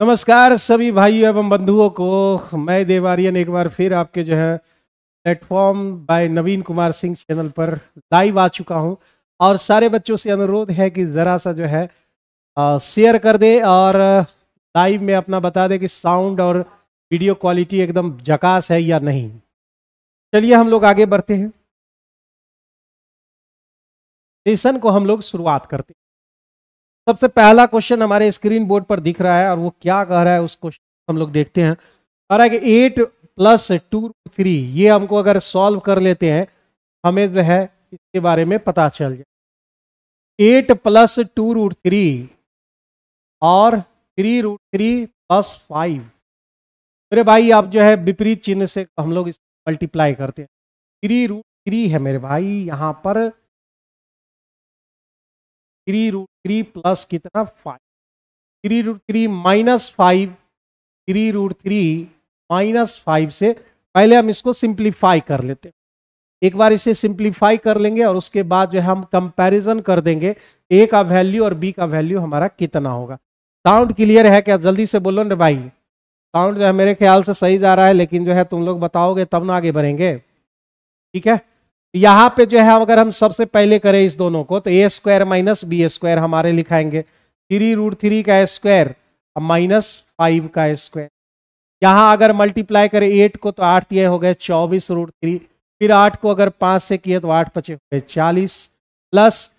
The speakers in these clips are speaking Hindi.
नमस्कार सभी भाइयों एवं बंधुओं को। मैं देवारियन एक बार फिर आपके प्लेटफॉर्म बाय नवीन कुमार सिंह चैनल पर लाइव आ चुका हूं और सारे बच्चों से अनुरोध है कि ज़रा सा शेयर कर दे और लाइव में अपना बता दे कि साउंड और वीडियो क्वालिटी एकदम झकास है या नहीं। चलिए हम लोग आगे बढ़ते हैं, सेशन को हम लोग शुरुआत करते हैं। सबसे पहला क्वेश्चन हमारे स्क्रीन बोर्ड पर दिख रहा है और वो क्या कह रहा है उस क्वेश्चन हम लोग देखते हैं। कह रहा है कि 8 + 2√3 ये हमको अगर सॉल्व कर लेते हैं हमें इसके बारे में पता चल जाए। 8 + 2√3 और 3√3 + 5। मेरे भाई आप विपरीत चिन्ह से हम लोग इसको मल्टीप्लाई करते हैं। 3√3 है मेरे भाई, यहाँ पर 3√3 प्लस कितना 5, 3√3 - 5, 3√3 - 5 से पहले हम इसको सिंप्लीफाई कर लेते हैं। एक बार इसे सिंप्लीफाई कर लेंगे और उसके बाद हम कंपैरिजन कर देंगे ए का वैल्यू और बी का वैल्यू हमारा कितना होगा। साउंड क्लियर है क्या? जल्दी से बोलो ना भाई। साउंड मेरे ख्याल से सही जा रहा है, लेकिन तुम लोग बताओगे तब ना आगे बढ़ेंगे। ठीक है, यहाँ पे अगर हम सबसे पहले करें इस दोनों को तो a² - b² हमारे लिखाएंगे 3√3 का स्क्वायर -5 का स्क्वायर। यहाँ अगर मल्टीप्लाई करें 8 को तो 8 ये हो गए 24√3, फिर 8 को अगर 5 से किए तो 8 × 5 हो गए 40, प्लस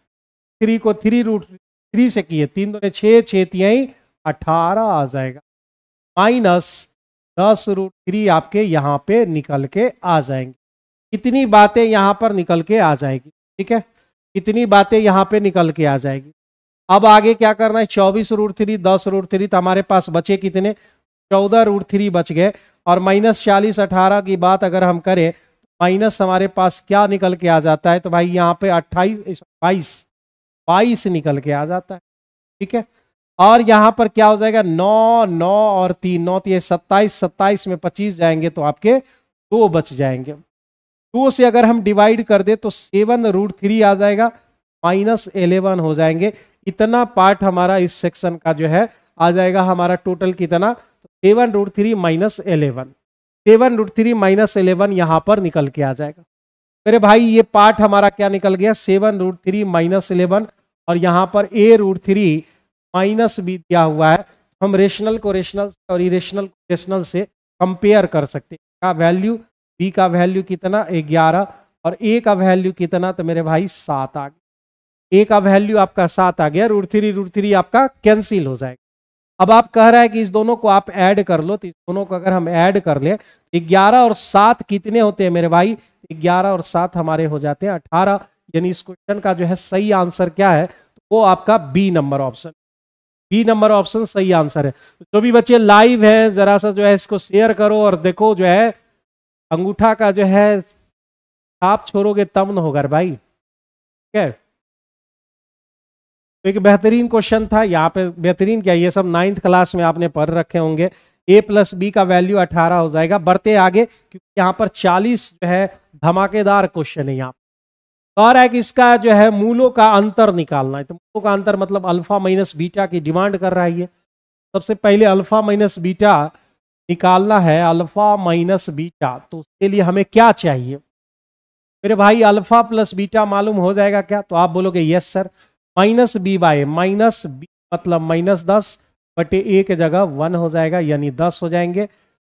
3 को 3√3 से किए 3 दूने 6, 6 तिहाई 18 आ जाएगा, -10√3 आपके यहाँ पे निकल के आ जाएंगे। इतनी बातें यहाँ पर निकल के आ जाएगी। ठीक है, इतनी बातें यहाँ पे निकल के आ जाएगी। अब आगे क्या करना है? 24√3 10√3 तो हमारे पास बचे कितने? 14√3 बच गए। और -40 18 की बात अगर हम करें माइनस हमारे पास क्या निकल के आ जाता है? तो भाई यहाँ पे 22 निकल के आ जाता है। ठीक है, और यहाँ पर क्या हो जाएगा? 9 9 और 3 9 ये 27, 27 में 25 जाएंगे तो आपके 2 बच जाएंगे। 2 से अगर हम डिवाइड कर दे तो 7√3 आ जाएगा, -11 हो जाएंगे। इतना पार्ट हमारा इस सेक्शन का आ जाएगा। हमारा टोटल कितना? 7√3 - 11, 7√3 - 11 यहाँ पर निकल के आ जाएगा। मेरे भाई ये पार्ट हमारा क्या निकल गया? 7√3 - 11, और यहाँ पर a√3 - b दिया हुआ है। हम रेशनल को रेशनल और इरेशनल को रेशनल से कंपेयर कर सकते हैं। का वैल्यू b का वैल्यू कितना? 11, और a का वैल्यू कितना? तो मेरे भाई 7 आ गया। a का वैल्यू आपका 7 आ गया, √3 आपका कैंसिल हो जाएगा। अब आप कह रहा है कि इस दोनों को आप ऐड कर लो, तो इस दोनों को अगर हम ऐड कर ले 11 और 7 कितने होते हैं मेरे भाई? 11 और 7 हमारे हो जाते हैं 18। यानी इस क्वेश्चन का सही आंसर क्या है? वो आपका B number option, B number option सही आंसर है। जो भी बच्चे लाइव हैं जरा सा इसको शेयर करो और देखो अंगूठा का आप छोड़ोगे तब न होगा भाई। ठीक है, तो एक बेहतरीन क्वेश्चन था यहाँ पे। बेहतरीन क्या, ये सब 9th क्लास में आपने पढ़ रखे होंगे। a + b का वैल्यू 18 हो जाएगा। बढ़ते आगे, क्योंकि यहाँ पर 40 धमाकेदार क्वेश्चन है। यहाँ कह रहा है कि इसका मूलों का अंतर निकालना है। तो मूलों का अंतर मतलब अल्फा - बीटा की डिमांड कर रहा है ये। सबसे पहले अल्फा - बीटा निकालना है, अल्फा - बीटा। तो उसके लिए हमें क्या चाहिए मेरे भाई? अल्फा + बीटा मालूम हो जाएगा क्या? तो आप बोलोगे यस सर। -b/, -b मतलब -10 बटे a के जगह 1 हो जाएगा, यानी 10 हो जाएंगे।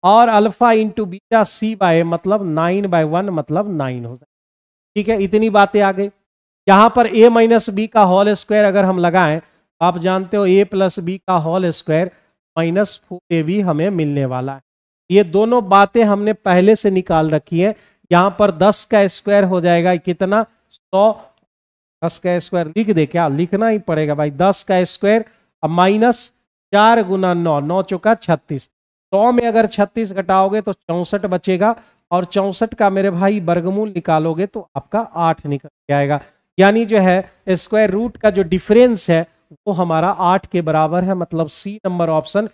और अल्फा × बीटा c/, मतलब 9/1 मतलब 9 हो जाएगा। ठीक है, इतनी बातें आ गई। यहाँ पर a - b का होल स्क्वायर अगर हम लगाएं, आप जानते हो a + b का होल स्क्वायर -4ab हमें मिलने वाला है। ये दोनों बातें हमने पहले से निकाल रखी है। यहाँ पर 10 का स्क्वायर हो जाएगा कितना? 100। 10 का स्क्वायर लिख दे क्या? लिखना ही पड़ेगा भाई। 10 का स्क्वायर अब -4 × 9, 9 चौका 36। 100 में अगर 36 घटाओगे तो 64 बचेगा, और 64 का मेरे भाई वर्गमूल निकालोगे तो आपका 8 निकल के आएगा। यानी स्क्वायर रूट का जो डिफरेंस है वो हमारा 8 के बराबर है। मतलब सी नंबर ऑप्शन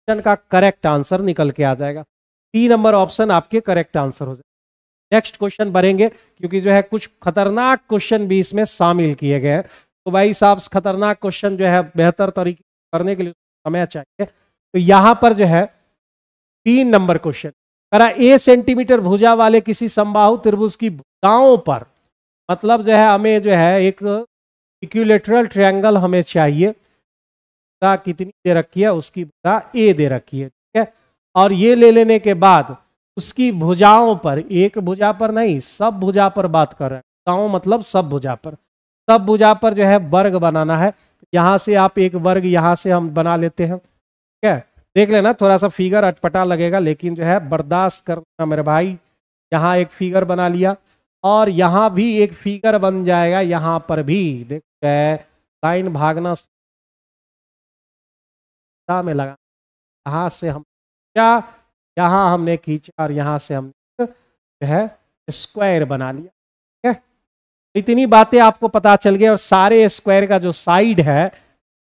का करेक्ट आंसर निकल के आ जाएगा। सी नंबर ऑप्शन आपके करेक्ट आंसर हो जाएगा। नेक्स्ट क्वेश्चन बढ़ेंगे, क्योंकि कुछ खतरनाक क्वेश्चन भी इसमें शामिल किए गए हैं। तो भाई साहब खतरनाक क्वेश्चन बेहतर तरीके करने के लिए समय चाहिए। तो यहां पर जो है 3 नंबर क्वेश्चन करा, ए सेंटीमीटर भुजा वाले किसी समबाहु त्रिभुज की भुजाओं पर, मतलब जो है हमें जो है एक इक्विलेटरल ट्रायंगल हमें चाहिए, भुजा कितनी दे रखी है, उसकी भुजा ए दे रखी है, ठीक है। और ये ले लेने के बाद उसकी भुजाओं पर, एक भुजा पर नहीं सब भुजा पर बात कर रहे हैं, भुजाओं मतलब सब भुजा पर, सब भुजा पर जो है वर्ग बनाना है। यहां से आप एक वर्ग यहां से हम बना लेते हैं, ठीक है। देख लेना थोड़ा सा फिगर अटपटा लगेगा, लेकिन जो है बर्दाश्त करना मेरे भाई। यहाँ एक फिगर बना लिया और यहाँ भी एक फिगर बन जाएगा, यहाँ पर भी देख लाइन भागना में लगा, यहाँ से हम क्या, यहाँ हमने खींचा और यहाँ से हमने जो है स्क्वायर बना लिया, ठीक है। इतनी बातें आपको पता चल गई, और सारे स्क्वायर का जो साइड है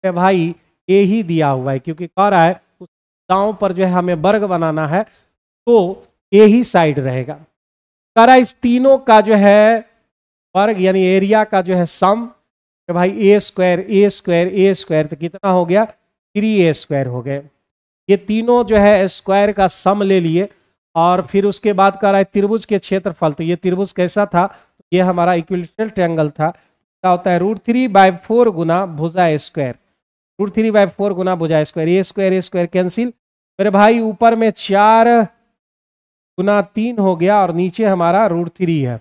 भाई ये ही दिया हुआ है, क्योंकि कह रहा है उस दांव पर जो है हमें वर्ग बनाना है, तो ये ही साइड रहेगा। कह रहा है इस तीनों का जो है वर्ग यानी एरिया का जो है सम, तो भाई ए स्क्वायर ए स्क्वायर ए स्क्वायर, तो कितना हो गया 3a स्क्वायर हो गए। ये तीनों जो है स्क्वायर का सम ले लिए, और फिर उसके बाद कह रहा है त्रिभुज के क्षेत्रफल, तो ये त्रिभुज कैसा था, ये हमारा इक्विलेटरल ट्रायंगल था, क्या होता है √3/4 गुना भुजा स्क्वायर, √3/4 गुना भुजा स्क्वायर, ए स्क्वायर कैंसिल मेरे भाई, ऊपर में 4 गुना 3 हो गया और नीचे हमारा √3 है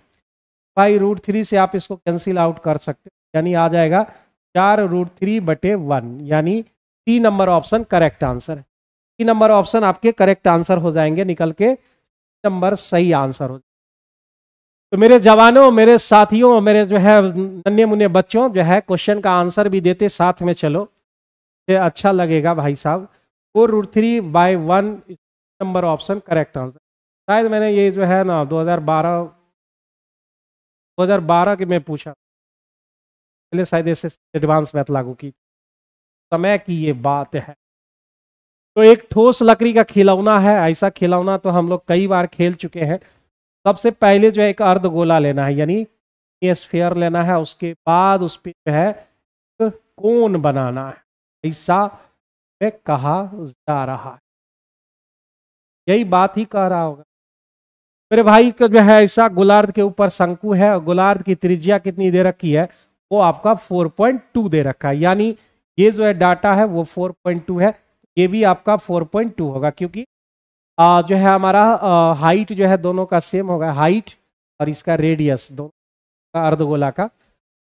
भाई, √3 से आप इसको कैंसिल आउट कर सकते हो, यानी आ जाएगा 4√3/1, यानी 3 नंबर ऑप्शन करेक्ट आंसर है। 3 नंबर ऑप्शन आपके करेक्ट आंसर हो जाएंगे निकल के, नंबर सही आंसर हो। तो मेरे जवानों, मेरे साथियों, मेरे जो है नन्हे मुन्ने बच्चों, जो है क्वेश्चन का आंसर भी देते साथ में चलो, ये अच्छा लगेगा भाई साहब। 4√3/1 नंबर ऑप्शन करेक्ट आंसर। शायद मैंने ये जो है ना 2012 के में पूछा, पहले शायद ऐसे एडवांस मैथ लागू की, समय की ये बात है। तो एक ठोस लकड़ी का खिलौना है, ऐसा खिलौना तो हम लोग कई बार खेल चुके हैं। सबसे पहले जो है एक अर्धगोला लेना है, यानी ये स्फीयर लेना है, उसके बाद उस पर जो है कोन बनाना है, ऐसा में कहा जा रहा है, यही बात ही कह रहा होगा मेरे भाई का जो है। ऐसा गोलार्ध के ऊपर शंकु है, और गोलार्ध की त्रिज्या कितनी दे रखी है, वो आपका 4.2 दे रखा है, यानी ये जो है डाटा है वो 4.2 है, ये भी आपका 4.2 होगा, क्योंकि जो है हमारा हाइट जो है दोनों का सेम होगा, हाइट और इसका रेडियस दोनों का अर्धगोला का।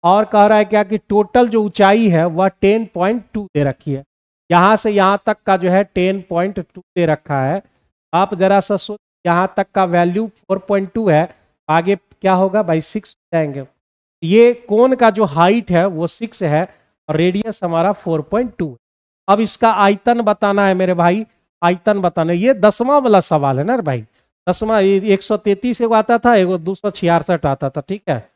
और कह रहा है क्या कि टोटल जो ऊंचाई है वह 10.2 दे रखी है, यहाँ से यहाँ तक का जो है 10.2 दे रखा है। आप जरा सा सोच, यहाँ तक का वैल्यू 4.2 है, आगे क्या होगा भाई 6 जाएंगे। ये कोन का जो हाइट है वो 6 है और रेडियस हमारा 4.2। अब इसका आयतन बताना है मेरे भाई, आयतन बताना, ये 10वां वाला सवाल है ना भाई, 10वां, 133 एगो आता था, एगो 266 आता था, ठीक है,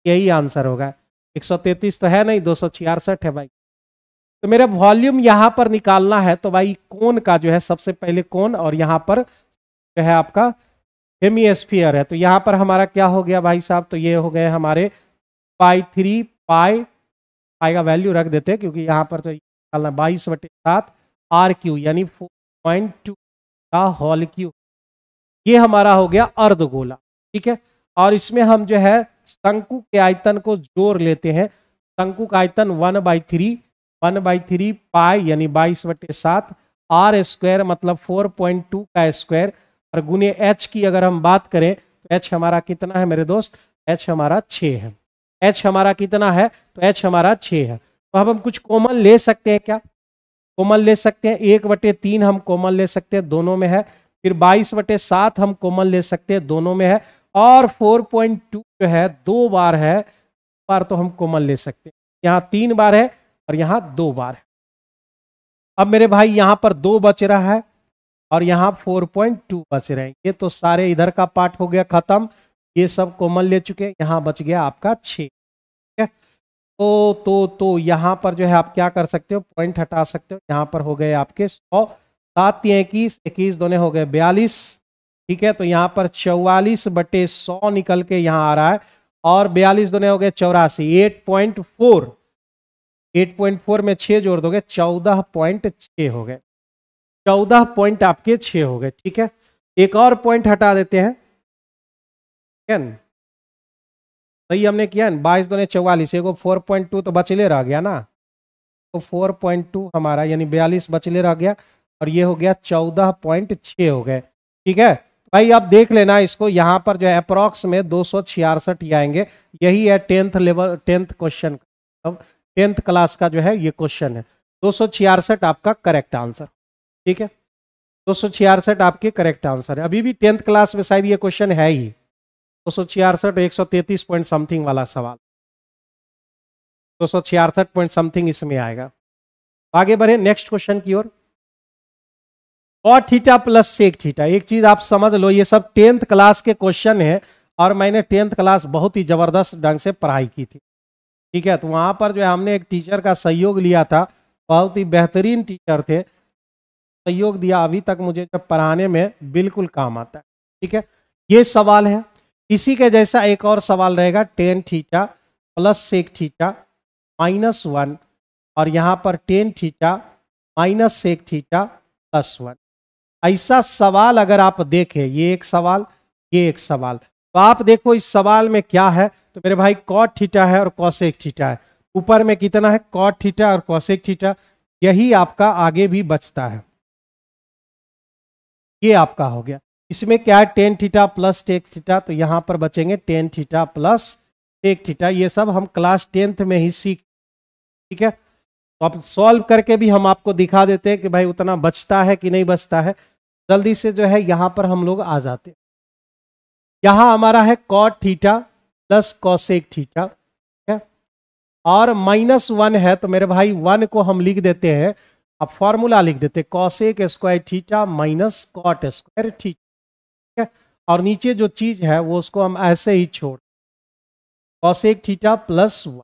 यही आंसर होगा। 133 तो है नहीं, 266 है भाई। तो मेरा वॉल्यूम यहाँ पर निकालना है, तो भाई कोन का जो है सबसे पहले कोन, और यहाँ पर जो है आपका हेमिस्फीयर है, तो यहाँ पर हमारा क्या हो गया भाई साहब, तो ये हो गए हमारे π3, पाई का वैल्यू रख देते हैं, क्योंकि यहाँ पर तो निकालना 22/7 RQ, यानी 4.2 का होल क्यूब, ये हमारा हो गया अर्धगोला, ठीक है। और इसमें हम जो है शंकु के आयतन को जोड़ लेते हैं, शंकु का आयतन 1/3 पाई यानी 22/7 R स्क्वायर मतलब 4.2 का स्क्वायर, और गुने H की अगर हम बात करें तो H हमारा कितना है मेरे दोस्त, H हमारा 6 है, H हमारा कितना है, तो H हमारा 6 है। तो अब हम कुछ कॉमन ले सकते हैं क्या, कॉमन ले सकते हैं, 1/3 हम कॉमन ले सकते हैं, दोनों में है, फिर 22/7 हम कॉमन ले सकते हैं, दोनों में है, और 4.2 जो है 2 बार है, बार तो हम कॉमन ले सकते हैं, यहाँ 3 बार है और यहाँ 2 बार है। अब मेरे भाई यहाँ पर 2 बच रहा है और यहाँ 4.2 बच रहे हैं, ये तो सारे इधर का पार्ट हो गया खत्म, ये सब कॉमन ले चुके हैं, यहाँ बच गया आपका 6, ठीक है। तो यहाँ पर जो है आप क्या कर सकते हो, पॉइंट हटा सकते हो, यहाँ पर हो गए आपके 100, 7 21, 21 दोनों हो गए 42, ठीक है। तो यहाँ पर 44/100 निकल के यहाँ आ रहा है, और 42 दोनों हो गए 84, 8.4 में 6 जोड़ दोगे 14.6 हो गए। 14 पॉइंट आपके 6 हो गए। ठीक है, एक और पॉइंट हटा देते हैं। ठीक है, सही हमने किया है। 22 दूने 44, एगो 4.2 तो बचले रह गया ना, तो 4.2 हमारा यानी 42 बचले रह गया, और ये हो गया 14.6 हो गए। ठीक है भाई, अब देख लेना इसको, यहां पर जो है अप्रोक्स में 266 ही आएंगे। यही है 10th लेवल 10th क्वेश्चन, अब 10th क्लास का जो है ये क्वेश्चन है। 266 आपका करेक्ट आंसर। ठीक है, 266 आपके करेक्ट आंसर है। अभी भी 10th क्लास में शायद ये क्वेश्चन है ही, 266 133 पॉइंट समथिंग वाला सवाल, 266 पॉइंट समथिंग इसमें आएगा। आगे बढ़े नेक्स्ट क्वेश्चन की ओर। Cot theta plus sec theta, एक चीज आप समझ लो, ये सब 10th क्लास के क्वेश्चन है, और मैंने 10th क्लास बहुत ही जबरदस्त ढंग से पढ़ाई की थी। ठीक है, तो वहां पर जो है हमने एक टीचर का सहयोग लिया था, बहुत ही बेहतरीन टीचर थे, सहयोग दिया, अभी तक मुझे जब पढ़ाने में बिल्कुल काम आता है। ठीक है, ये सवाल है। इसी के जैसा एक और सवाल रहेगा, tan theta plus sec theta -1, और यहां पर tan theta minus sec theta +1। ऐसा सवाल अगर आप देखें, ये एक सवाल, ये एक सवाल, तो आप देखो इस सवाल में क्या है, तो मेरे भाई कॉट थीटा है और कॉसेक थीटा है। ऊपर में कितना है, कॉट थीटा और कॉसेक थीटा, यही आपका आगे भी बचता है। ये आपका हो गया। इसमें क्या है, tan theta plus sec theta, तो यहां पर बचेंगे tan theta plus sec theta. ये सब हम क्लास 10th में ही सीख। ठीक है, तो अब सॉल्व करके भी हम आपको दिखा देते हैं कि भाई उतना बचता है कि नहीं बचता है। जल्दी से जो है यहां पर हम लोग आ जाते हैं। यहां हमारा है cot theta plus cosec theta, ठीक है, और -1 है, तो मेरे भाई 1 को हम लिख देते हैं, अब फॉर्मूला लिख देते हैं, cosec square theta minus cot square theta. ठीक है, और नीचे जो चीज है वो उसको हम ऐसे ही छोड़, कॉसेक थीटा +1।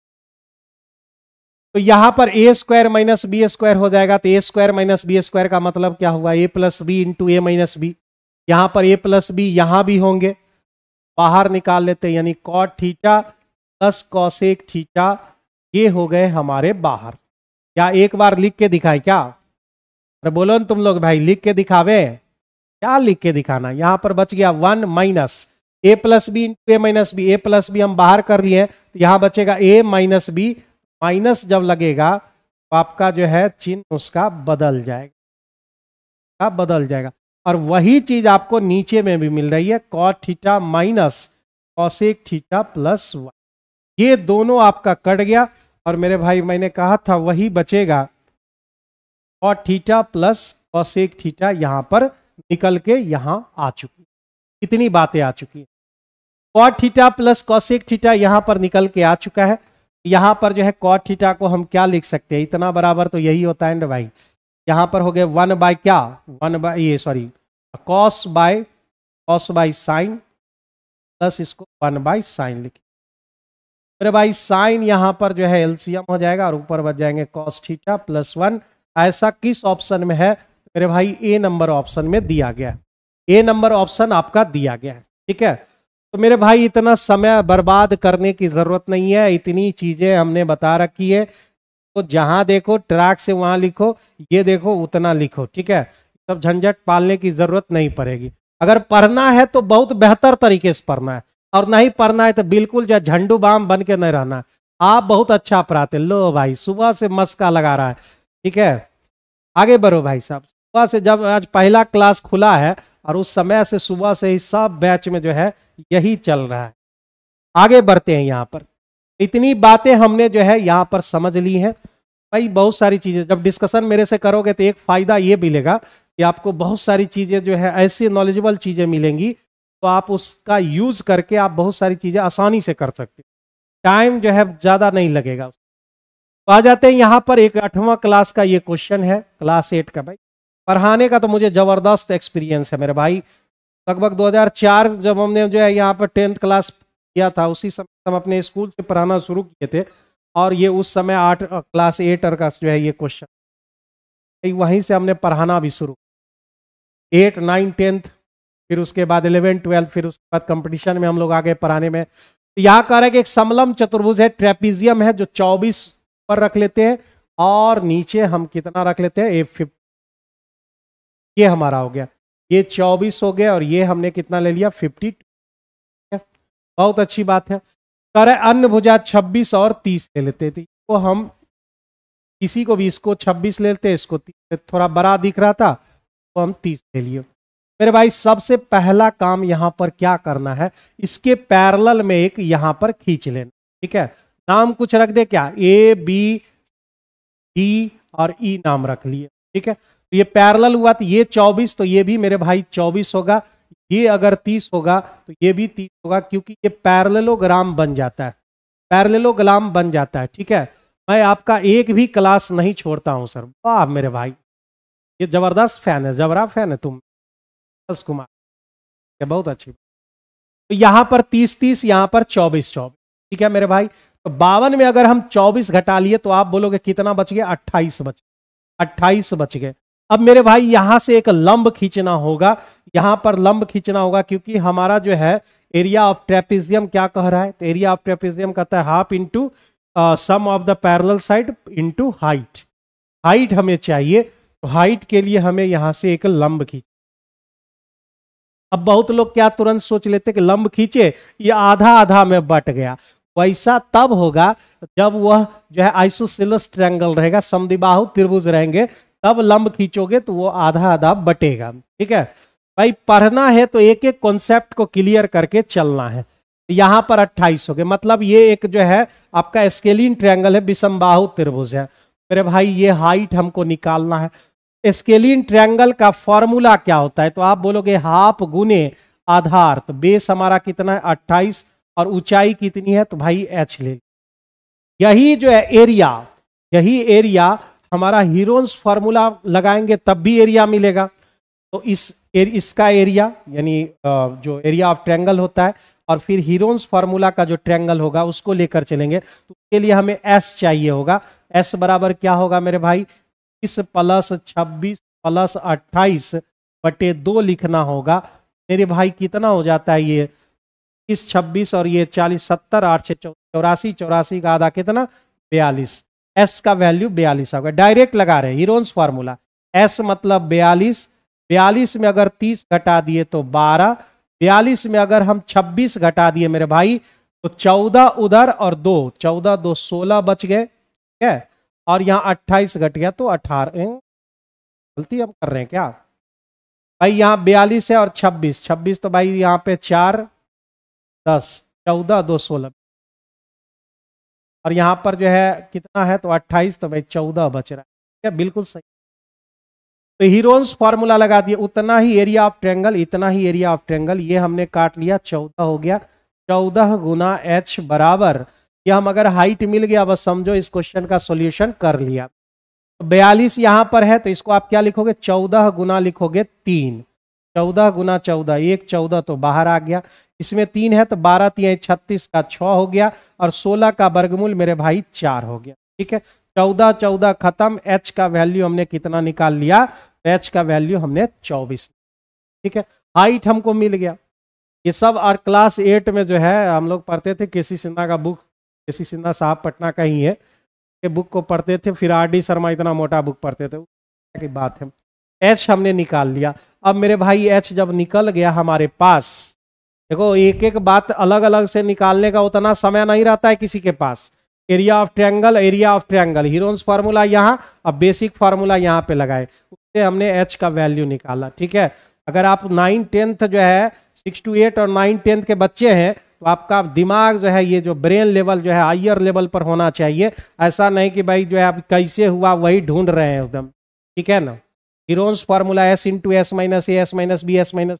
तो यहां पर ए स्क्वायर माइनस बी स्क्वायर हो जाएगा, तो ए स्क्वायर माइनस बी स्क्वायर का मतलब क्या हुआ, ए प्लस बी इंटू ए माइनस बी। यहां पर ए प्लस बी यहां भी होंगे, बाहर निकाल लेते हैं, यानी cot theta plus cosec theta, ये हो गए हमारे बाहर। क्या एक बार लिख के दिखाए क्या, अरे बोलो न तुम लोग भाई, लिख के दिखावे, क्या लिख के दिखाना। यहां पर बच गया 1 माइनस ए प्लस बी इंटू ए माइनस बी, ए प्लस बी हम बाहर कर लिए, तो यहां बचेगा ए माइनस बी। माइनस जब लगेगा तो आपका जो है चिन्ह उसका बदल जाएगा, बदल जाएगा। और वही चीज आपको नीचे में भी मिल रही है, cot theta minus cosec theta +1। ये दोनों आपका कट गया, और मेरे भाई मैंने कहा था वही बचेगा, cot theta plus cosec theta यहां पर निकल के यहां आ चुकी, इतनी बातें आ चुकी है। Cot theta plus cosec theta यहां पर निकल के आ चुका है। यहां पर जो है कॉट थीटा को हम क्या लिख सकते हैं, इतना बराबर तो यही होता है ना भाई, यहां पर हो गए 1 बाय क्या, 1 बाय ये sorry cos by sine, plus इसको 1 बाय साइन लिखे। मेरे भाई साइन यहां पर जो है एलसीएम हो जाएगा, और ऊपर बच जाएंगे कॉस थीटा +1। ऐसा किस ऑप्शन में है, मेरे भाई ए नंबर ऑप्शन में दिया गया है, ए नंबर ऑप्शन आपका दिया गया है। ठीक है, तो मेरे भाई इतना समय बर्बाद करने की जरूरत नहीं है, इतनी चीजें हमने बता रखी है, तो जहां देखो ट्रैक से वहां लिखो, ये देखो उतना लिखो। ठीक है, सब झंझट पालने की जरूरत नहीं पड़ेगी। अगर पढ़ना है तो बहुत बेहतर तरीके से पढ़ना है, और नहीं पढ़ना है तो बिल्कुल जो झंडू बाम बन के नहीं रहना है। आप बहुत अच्छा पढ़ाते, लो भाई सुबह से मस्का लगा रहा है। ठीक है, आगे बढ़ो भाई साहब। सुबह से जब आज पहला क्लास खुला है, और उस समय से सुबह से ही सब बैच में जो है यही चल रहा है। आगे बढ़ते हैं, यहां पर इतनी बातें हमने जो है यहां पर समझ ली हैं। भाई बहुत सारी चीजें जब डिस्कशन मेरे से करोगे तो एक फायदा ये मिलेगा कि आपको बहुत सारी चीजें जो है ऐसी नॉलेजेबल चीजें मिलेंगी, तो आप उसका यूज करके आप बहुत सारी चीजें आसानी से कर सकते हो, टाइम जो है ज्यादा नहीं लगेगा। तो आ जाते हैं यहां पर एक 8वां क्लास का ये क्वेश्चन है, क्लास 8 का। भाई पढ़ाने का तो मुझे जबरदस्त एक्सपीरियंस है मेरे भाई। लगभग 2004 जब हमने जो है यहाँ पर 10th क्लास किया था, उसी समय हम अपने स्कूल से पढ़ाना शुरू किए थे, और ये उस समय क्लास 8 का जो है ये क्वेश्चन, वहीं से हमने पढ़ाना भी शुरू, 8, 9, 10th, फिर उसके बाद 11, 12, फिर उसके बाद कंपटीशन में हम लोग आगे पढ़ाने में। तो यहाँ कह रहा है कि एक समलम चतुर्भुज है, ट्रेपीजियम है, जो 24 पर रख लेते हैं, और नीचे हम कितना रख लेते हैं, ये हमारा हो गया, ये 24 हो गया और ये हमने कितना ले लिया 52। बहुत अच्छी बात है। करे अन्य भुजा 26 और 30 ले लेते थे, तो हम किसी को भी इसको 26 ले लेते, इसको 30, थोड़ा बड़ा दिख रहा था तो हम 30 ले लिए। मेरे भाई सबसे पहला काम यहां पर क्या करना है, इसके पैरेलल में एक यहां पर खींच लेना। ठीक है, नाम कुछ रख दे, क्या ए बी डी और ई नाम रख लिए। ठीक है, तो ये पैरेलल हुआ तो ये 24, तो ये भी मेरे भाई 24 होगा। ये अगर 30 होगा तो ये भी 30 होगा, क्योंकि ये पैरेललोग्राम बन जाता है, पैरेललोग्राम बन जाता है। ठीक है, मैं आपका एक भी क्लास नहीं छोड़ता हूं सर। वाह मेरे भाई, ये जबरदस्त फैन है, जबरा फैन है तुम कुमार, ये बहुत अच्छी। तो यहां पर 30-30, यहां पर 24-24। ठीक है मेरे भाई, तो 52 में अगर हम 24 घटा लिए तो आप बोलोगे कितना बच गया, 28 बच, 28 बच गए। अब मेरे भाई यहां से एक लंब खींचना होगा, यहां पर लंब खींचना होगा, क्योंकि हमारा जो है एरिया ऑफ ट्रेपेजियम क्या कह रहा है, तो एरिया ऑफ ट्रेपेजियम कहता है half into sum of the parallel side into height. Height हमें चाहिए, तो हाइट के लिए हमें यहां से एक लंब खींच। अब बहुत लोग क्या तुरंत सोच लेते कि लंब खींचे ये आधा आधा में बट गया, वैसा तब होगा जब वह जो है आइसोसेलेस ट्रायंगल रहेगा, समद्विबाहु त्रिभुज रहेंगे, तब लंब खींचोगे तो वो आधा आधा बटेगा। ठीक है भाई, पढ़ना है तो एक एक कॉन्सेप्ट को क्लियर करके चलना है। यहां पर 28 हो गए, मतलब ये एक जो है आपका स्केलिन ट्रायंगल है, विषमबाहु त्रिभुज है। मेरे भाई ये हाइट हमको निकालना है। स्केलिन ट्रायंगल का फॉर्मूला क्या होता है, तो आप बोलोगे हाफ गुने आधार, तो बेस हमारा कितना है 28 और ऊंचाई कितनी है, तो भाई h ले। यही जो है एरिया, यही एरिया हमारा हीरोन्स फॉर्मूला लगाएंगे तब भी एरिया मिलेगा। तो इसका एरिया यानी जो एरिया ऑफ ट्रायंगल होता है, और फिर हीरोन्स फॉर्मूला का जो ट्रायंगल होगा उसको लेकर चलेंगे, तो उसके लिए हमें s चाहिए होगा। s बराबर क्या होगा मेरे भाई, 20 प्लस 26 प्लस 28 बटे 2 लिखना होगा। मेरे भाई कितना हो जाता है ये 30 26 और ये 40 70 8 84 84 का आधा कितना 42। एस का वैल्यू 42 होगा, डायरेक्ट लगा रहे हीरोन्स फार्मूला। एस मतलब 42, 42 में अगर 30 घटा दिए तो 12, 42 में अगर हम 26 घटा दिए मेरे भाई तो 14 उधर और 2, 14 2 16 बच गए। ठीक है, और यहां 28 घट गया तो 18। गलती हम कर रहे हैं क्या भाई, यहां 42 है और 26, 26 तो भाई यहां पे 4 10 14 2 16, और यहां पर जो है कितना है तो 28, तो भाई 14 बच रहा है। क्या बिल्कुल सही। तो हीरोन्स फॉर्मूला लगा दिए, उतना ही एरिया ऑफ ट्रायंगल, इतना ही एरिया ऑफ ट्रायंगल, ये हमने काट लिया, 14 हो गया। 14 गुना h बराबर, ये हम अगर हाइट मिल गया बस समझो इस क्वेश्चन का सॉल्यूशन कर लिया। तो 42 यहां पर है तो इसको आप क्या लिखोगे, 14 गुना लिखोगे 3, 14 गुना 14, 1 14 तो बाहर आ गया। इसमें 3 है तो 12 3 36 का 6 हो गया, और 16 का वर्गमूल मेरे भाई 4 हो गया। ठीक है, 14 14 खत्म। h का वैल्यू हमने कितना निकाल लिया, h का वैल्यू हमने 24। ठीक है, हाइट हमको मिल गया। ये सब और क्लास 8 में जो है हम लोग पढ़ते थे, केसी सिन्हा का बुक, केसी सिन्हा साहब पटना का ही है, के बुक को पढ़ते थे, फिर आर डी शर्मा इतना मोटा बुक पढ़ते थे, की बात है। एच हमने निकाल लिया। अब मेरे भाई एच जब निकल गया हमारे पास, देखो एक एक बात अलग अलग से निकालने का उतना समय नहीं रहता है किसी के पास। Area of triangle, area of triangle, Heron's formula यहाँ, अब बेसिक फार्मूला यहाँ पे लगाए, उससे हमने एच का वैल्यू निकाला। ठीक है, अगर आप 9 10th जो है 6 to 8 और 9 10th के बच्चे हैं तो आपका दिमाग जो है, ये जो ब्रेन लेवल जो है हायर लेवल पर होना चाहिए। ऐसा नहीं कि भाई जो है आप कैसे हुआ वही ढूंढ रहे हैं एकदम। ठीक है ना, Heron's formula s into s minus a s minus b s minus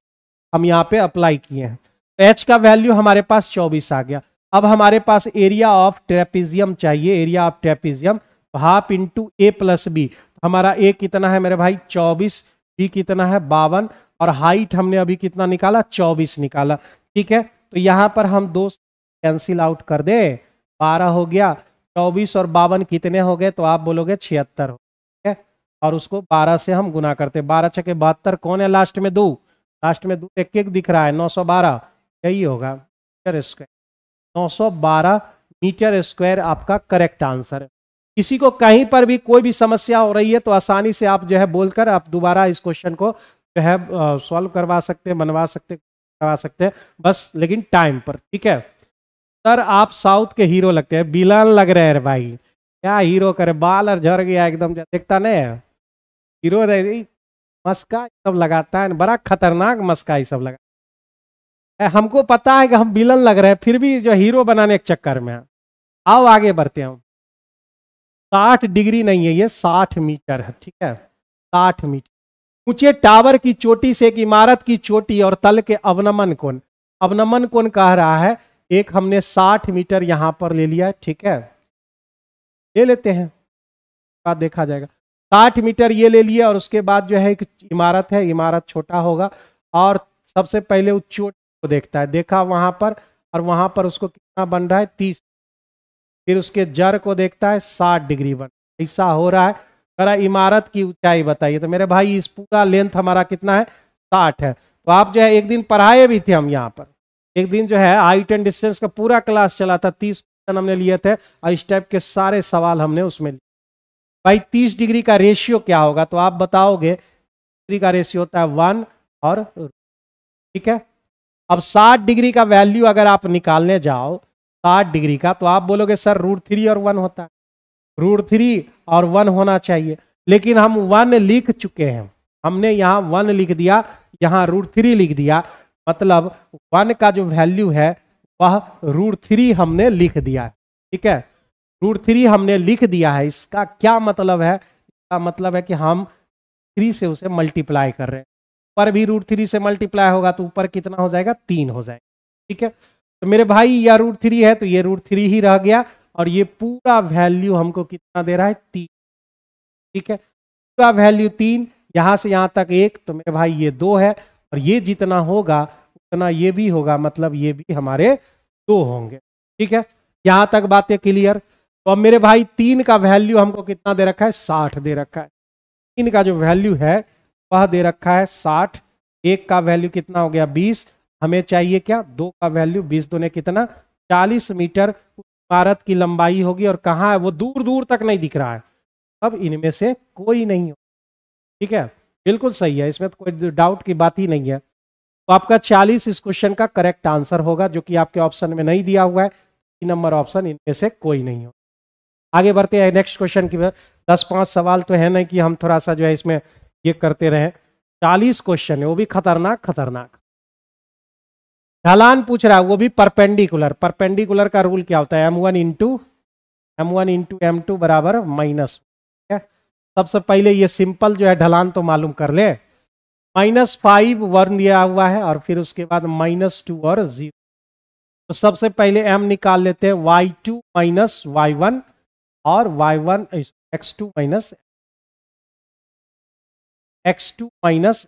हम यहाँ पे अप्लाई किए हैं। तो एच का वैल्यू हमारे पास 24 आ गया। अब हमारे पास एरिया ऑफ ट्रेपेजियम चाहिए, area of trapezium half into a plus b. हमारा ए कितना है मेरे भाई 24, बी कितना है 52, और हाइट हमने अभी कितना निकाला 24 निकाला। ठीक है, तो यहां पर हम 2 कैंसिल आउट कर दे, 12 हो गया, 24 और 52 कितने हो गए, तो आप बोलोगे 76 हो। ठीक है, और उसको 12 से हम गुना करते, 12 छके 72, कौन है लास्ट में 2, लास्ट में 2 एक एक दिख रहा है, 912 यही होगा मीटर स्क्वायर। 912 मीटर स्क्वायर आपका करेक्ट आंसर है। किसी को कहीं पर भी कोई भी समस्या हो रही है तो आसानी से आप जो है बोलकर आप दोबारा इस क्वेश्चन को जो है सॉल्व करवा सकते हैं, बनवा सकते हैं, करवा सकते हैं, बस लेकिन टाइम पर। ठीक है सर, आप साउथ के हीरो लगते हैं, विलन लग रहे हैं भाई। क्या हीरो करे, बाल और झड़ गया एकदम, देखता नहीं है हीरो। मस्का सब लगाता है, बड़ा खतरनाक मस्का ही सब लगा। हमको पता है कि हम विलन लग रहे हैं, फिर भी जो हीरो बनाने के चक्कर में। आओ आगे बढ़ते हैं। 60 डिग्री नहीं है, ये 60 मीटर है। ठीक है 60 मीटर ऊंचे टावर की चोटी से एक इमारत की चोटी और तल के अवनमन कोण, अवनमन कोण कह रहा है एक हमने 60 मीटर यहां पर ले लिया है। ठीक है ले लेते हैं, बाद देखा जाएगा। 60 मीटर ये ले लिया और उसके बाद जो है एक इमारत है, इमारत छोटा होगा और सबसे पहले उस चोटी को देखता है, देखा वहां पर, और वहां पर उसको कितना बन रहा है 30। फिर उसके जड़ को देखता है 60 डिग्री बन, ऐसा हो रहा है। जरा इमारत की ऊंचाई बताइए। तो मेरे भाई इस पूरा लेंथ हमारा कितना है 60 है। तो आप जो है एक दिन पढ़ाए भी थे हम यहाँ पर, एक दिन जो है हाइट एंड डिस्टेंस का पूरा क्लास चला था, 30 क्वेश्चन हमने लिए थे और इस टाइप के सारे सवाल हमने उसमें लिए। भाई 30 डिग्री का रेशियो क्या होगा, तो आप बताओगे डिग्री का रेशियो होता है 1 और ठीक है। अब 60 डिग्री का वैल्यू अगर आप निकालने जाओ 60 डिग्री का, तो आप बोलोगे सर √3 और 1 होता है, √3 और 1 होना चाहिए, लेकिन हम 1 लिख चुके हैं, हमने यहाँ 1 लिख दिया, यहाँ √3 लिख दिया, मतलब 1 का जो वैल्यू है वह √3 हमने लिख दिया है। ठीक है √3 हमने लिख दिया है। इसका क्या मतलब है, इसका मतलब है कि हम 3 से उसे मल्टीप्लाई कर रहे हैं। ऊपर भी √3 से मल्टीप्लाई होगा तो ऊपर कितना हो जाएगा 3 हो जाएगा। ठीक है तो मेरे भाई यह √3 है तो ये √3 ही रह गया, और ये पूरा वैल्यू हमको कितना दे रहा है 3। ठीक है पूरा वैल्यू 3, यहां से यहां तक 1, तो मेरे भाई ये 2 है, और ये जितना होगा उतना ये भी होगा, मतलब ये भी हमारे 2 होंगे। ठीक है यहां तक बातें क्लियर। तो अब मेरे भाई 3 का वैल्यू हमको कितना दे रखा है 60 दे रखा है। 3 का जो वैल्यू है वह दे रखा है 60, 1 का वैल्यू कितना हो गया 20, हमें चाहिए क्या 2 का वैल्यू, 20 दूने कितना 40 मीटर इमारत की लंबाई होगी, और कहाँ है वो दूर दूर तक नहीं दिख रहा है। अब इनमें से कोई नहीं हो। ठीक है बिल्कुल सही है, इसमें तो कोई डाउट की बात ही नहीं है। तो आपका 40 इस क्वेश्चन का करेक्ट आंसर होगा, जो कि आपके ऑप्शन में नहीं दिया हुआ है। 3 नंबर ऑप्शन इनमें से कोई नहीं हो। आगे बढ़ते हैं नेक्स्ट क्वेश्चन की। 10-5 सवाल तो है नहीं कि हम थोड़ा सा जो है इसमें ये करते रहे। 40 क्वेश्चन है, वो भी खतरनाक खतरनाक। ढलान पूछ रहा है, वो भी परपेंडिकुलर। परपेंडिकुलर का रूल क्या होता है, m1 इंटू m2 बराबर माइनस। सबसे पहले ये सिंपल जो है ढलान तो मालूम कर ले। -5 1 दिया हुआ है, और फिर उसके बाद -2 और 0। तो सबसे पहले m निकाल लेते हैं, y2 माइनस y1 और y1 x2 माइनस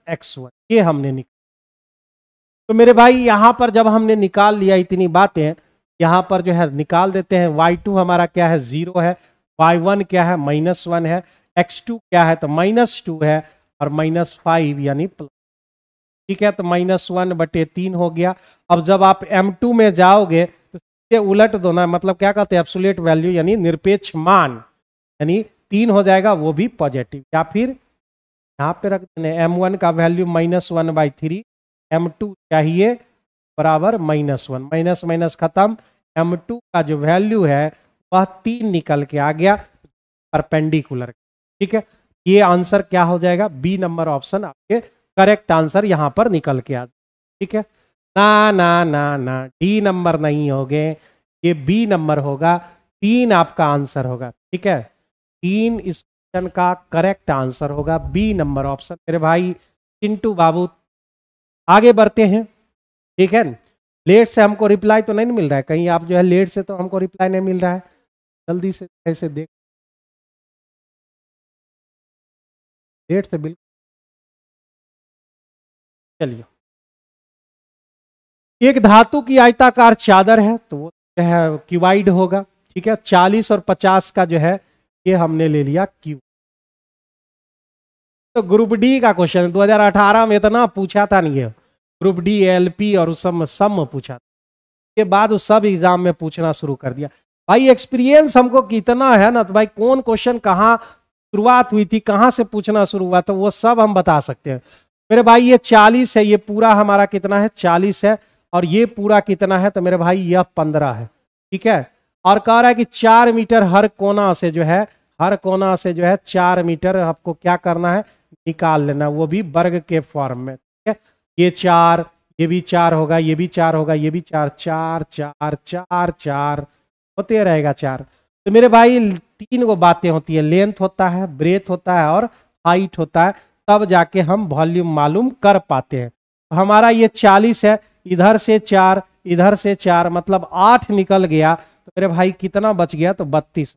x1, ये हमने निकाल। तो मेरे भाई यहां पर जब हमने निकाल लिया इतनी बातें, यहां पर जो है निकाल देते हैं। y2 हमारा क्या है 0 है, y1 क्या है -1 है, x2 क्या है तो -2 है, और -5 यानी प्लस। ठीक है तो -1/3 हो गया। अब जब आप m2 में जाओगे तो सीधे उलट दो ना, मतलब क्या कहते हैं एब्सोल्यूट वैल्यू यानी निरपेक्ष मान, यानी 3 हो जाएगा, वो भी पॉजिटिव। या फिर यहाँ पे रख देने m1 का वैल्यू -1/3, m2 चाहिए बराबर -1, माइनस माइनस खत्म। m2 का जो वैल्यू है वह 3 निकल के आ गया परपेंडिकुलर। ठीक है ये आंसर क्या हो जाएगा, बी नंबर ऑप्शन आपके करेक्ट आंसर यहां पर निकल के आ। ठीक है ना ना ना ना, डी नंबर नहीं होगे, ये बी नंबर होगा, 3 आपका आंसर होगा। ठीक है 3 इस क्वेश्चन का करेक्ट आंसर होगा, बी नंबर ऑप्शन। मेरे भाई चिंटू बाबू आगे बढ़ते हैं। ठीक है लेट से हमको रिप्लाई तो नहीं मिल रहा है कहीं, आप जो है लेट से तो हमको रिप्लाई नहीं मिल रहा है, जल्दी से ऐसे देख। लेट से बिल्कुल चलिए। एक धातु की आयताकार चादर है, तो वो जो है क्यूबाइड होगा। ठीक है 40 और 50 का जो है ये हमने ले लिया क्यू। तो ग्रुप डी का क्वेश्चन 2018 में इतना पूछा था नहीं है, ग्रुप डी एलपी और उस सब सम पूछा था, के बाद उस सब एग्जाम में पूछना शुरू कर दिया। भाई एक्सपीरियंस हमको कितना है ना, तो भाई कौन क्वेश्चन कहाँ शुरुआत हुई थी, कहाँ से पूछना शुरू हुआ, तो वो सब हम बता सकते हैं। मेरे भाई ये 40 है, ये पूरा हमारा कितना है 40 है, और ये पूरा कितना है, तो मेरे भाई यह 15 है। ठीक है, और कह रहा है कि 4 मीटर हर कोना से जो है, हर कोना से जो है 4 मीटर आपको क्या करना है, निकाल लेना, वो भी वर्ग के फॉर्म में। ठीक है, ये 4, ये भी 4 होगा, ये भी 4 होगा, ये भी 4, 4 4 4 4 होते रहेगा 4। तो मेरे भाई 3 गो बातें होती है, लेंथ होता है, ब्रेथ होता है और हाइट होता है, तब जाके हम वॉल्यूम मालूम कर पाते हैं। तो हमारा ये 40 है, इधर से 4 इधर से 4 मतलब 8 निकल गया, तो मेरे भाई कितना बच गया, तो 32।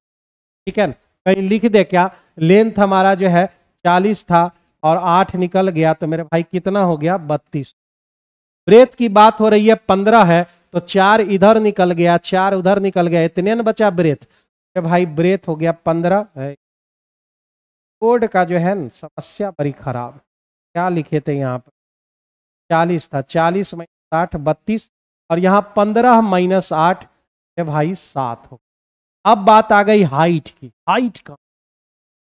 ठीक है, कहीं लिख दे क्या, लेंथ हमारा जो है 40 था और 8 निकल गया, तो मेरे भाई कितना हो गया 32। ब्रेथ की बात हो रही है 15 है, तो 4 इधर निकल गया, 4 उधर निकल गया, इतने न बचा ब्रेथ। भाई ब्रेथ हो गया 15 है। कोड का जो है समस्या बड़ी खराब, क्या लिखे थे यहाँ पर 40 था, 40 - 8 32, और यहाँ 15 - 8 भाई 7 हो। अब बात आ गई हाइट की, हाइट का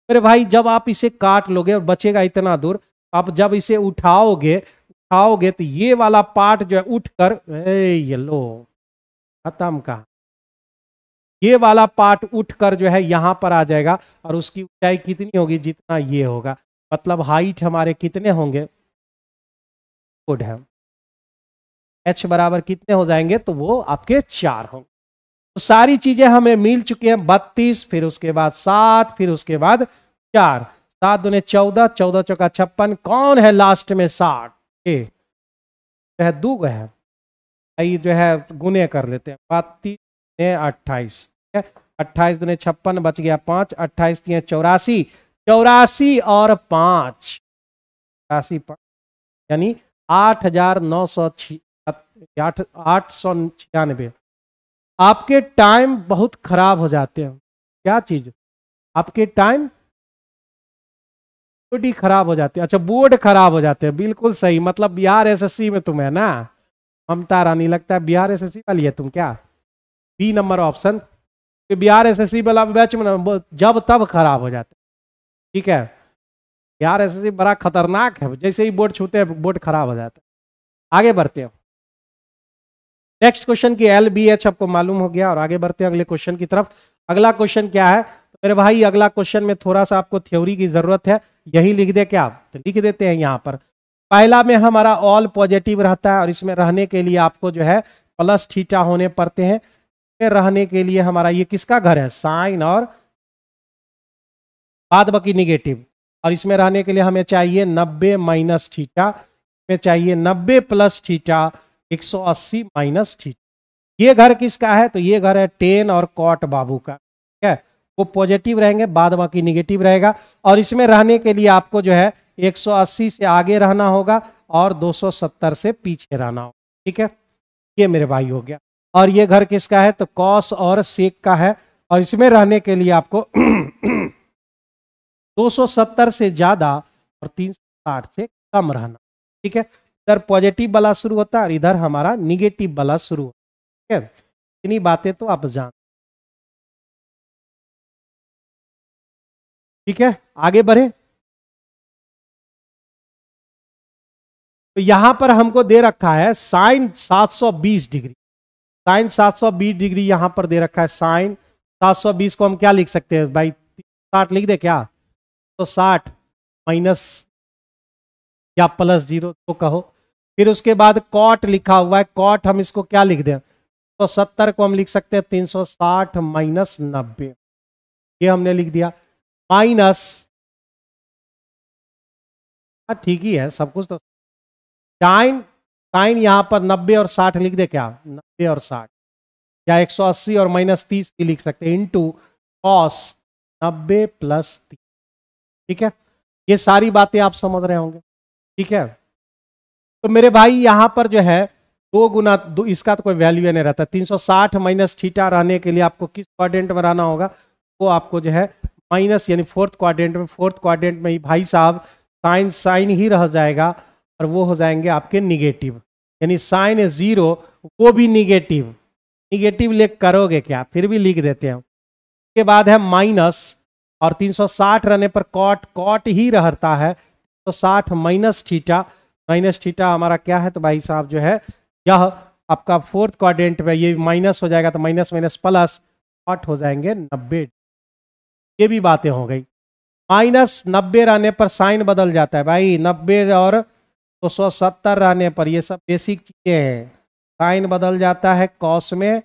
मेरे भाई जब आप इसे काट लोगे और बचेगा इतना दूर, आप जब इसे उठाओगे तो ये वाला पार्ट जो है उठकर ये लो खत्म का, ये वाला पार्ट उठकर जो है यहां पर आ जाएगा, और उसकी ऊंचाई कितनी होगी, जितना ये होगा, मतलब हाइट हमारे कितने होंगे, गुड है, h बराबर कितने हो जाएंगे, तो वो आपके 4 होंगे। तो सारी चीजें हमें मिल चुकी हैं, 32, फिर उसके बाद 7, फिर उसके बाद 4, 7 दूने 14, 14 चौका 56, कौन है लास्ट में 60, जो है 2 है, ये जो है गुने कर लेते हैं, 32 28, 28 दूने 56 बच गया 5, 28 3 84, 84 और 5 85, यानी 8,996। आपके टाइम बहुत खराब हो जाते हैं, क्या चीज, आपके टाइम बोर्ड ही खराब हो जाते हैं। अच्छा बोर्ड खराब हो जाते हैं, बिल्कुल सही, मतलब बिहार एसएससी में तुम है ना, ममता रानी, लगता है बिहार एसएससी वाली है तुम, क्या B number option, Bihar SSC वाला बैच में जब तब खराब हो जाता है। ठीक है, बिहार एसएससी बड़ा खतरनाक है, जैसे ही बोर्ड छूते हैं बोर्ड खराब हो जाता है। आगे बढ़ते हैं, नेक्स्ट क्वेश्चन की LBH आपको मालूम हो गया, और आगे बढ़ते हैं अगले क्वेश्चन की तरफ। अगला क्वेश्चन क्या है, तो मेरे भाई अगला क्वेश्चन में थोड़ा सा आपको थ्योरी की जरूरत है, यही लिख दे क्या, तो लिख देते हैं यहाँ पर। पहला में हमारा ऑल पॉजिटिव रहता है, और इसमें रहने के लिए आपको जो है प्लस थीटा होने पड़ते हैं, रहने के लिए हमारा ये किसका घर है, साइन और बाद बाकी निगेटिव, और इसमें रहने के लिए हमें चाहिए 90 माइनस थीटा, में चाहिए 90 प्लस थीटा, 180 माइनस थीटा। ये घर किसका है, तो ये घर है 10 और कॉट बाबू का। ठीक है, वो पॉजिटिव रहेंगे, बाद बाकी निगेटिव रहेगा, और इसमें रहने के लिए आपको जो है 180 से आगे रहना होगा और 270 से पीछे रहना होगा। ठीक है, ये मेरे भाई हो गया। और ये घर किसका है, तो कॉस और सेक का है, और इसमें रहने के लिए आपको 270 से ज्यादा और 360 से कम रहना। ठीक है, इधर पॉजिटिव वाला शुरू होता है और इधर हमारा निगेटिव वाला शुरू होता है। ठीक है, इतनी बातें तो आप जान। ठीक है, आगे बढ़े, तो यहां पर हमको दे रखा है साइन 720 डिग्री, साइन 720 डिग्री यहां पर दे रखा है। साइन 720 को हम क्या लिख सकते हैं भाई, 60 लिख दे क्या, तो 60 माइनस या प्लस 0 तो कहो। फिर उसके बाद कॉट लिखा हुआ है, कॉट हम इसको क्या लिख दें, तो 70 को हम लिख सकते हैं 360 माइनस 90, ये हमने लिख दिया, माइनस, ठीक ही है सब कुछ। तो साइन, साइन यहां पर 90 और 60 लिख दे क्या, 90 और 60, या 180 और माइनस 30 की लिख सकते हैं, इंटू कॉस 90 प्लस 30। ठीक है, ये सारी बातें आप समझ रहे होंगे। ठीक है, तो मेरे भाई यहां पर जो है 2 गुना 2, इसका तो कोई वैल्यू नहीं रहता, 360 माइनस थीटा रहने के लिए आपको किस क्वाड्रेंट में रहना होगा, वो आपको जो है माइनस यानी फोर्थ क्वाड्रेंट में, फोर्थ क्वाड्रेंट में ही भाई साहब साइन साइन ही रह जाएगा, और वो हो जाएंगे आपके निगेटिव, यानी साइन 0 वो भी निगेटिव, निगेटिव लिख करोगे क्या, फिर भी लिख देते हैं। उसके बाद है माइनस, और 360 रहने पर कॉट, कॉट ही रहता है तो 60 माइनस थीटा, माइनस थीटा हमारा क्या है, तो भाई साहब जो है यह आपका फोर्थ क्वाड्रेंट में ये माइनस हो जाएगा, तो माइनस माइनस प्लस, कॉट हो जाएंगे 90। ये भी बातें हो गई। माइनस 90 रहने पर साइन बदल जाता है भाई, 90 और 270 रहने पर, ये सब बेसिक चीजें हैं। साइन बदल जाता है कॉस में,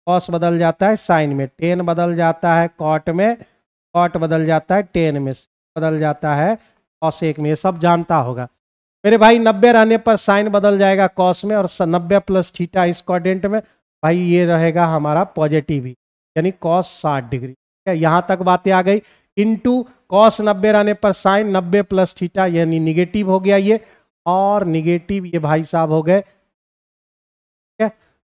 कॉस बदल जाता है साइन में, टेन बदल जाता है कॉट में, कॉट बदल जाता है टेन में, बदल जाता है कॉसेक में, ये सब जानता होगा मेरे भाई। 90 रहने पर साइन बदल जाएगा कॉस में, और 90 प्लस थीटा इस क्वाड्रेंट में भाई ये रहेगा हमारा पॉजिटिव ही, यानी कॉस 60 डिग्री। यहां तक बातें आ गई। इनटू कॉस 90 रहने पर साइन 90 प्लस थीटा, यानी निगेटिव हो गया ये, और निगेटिव ये भाई साहब हो गए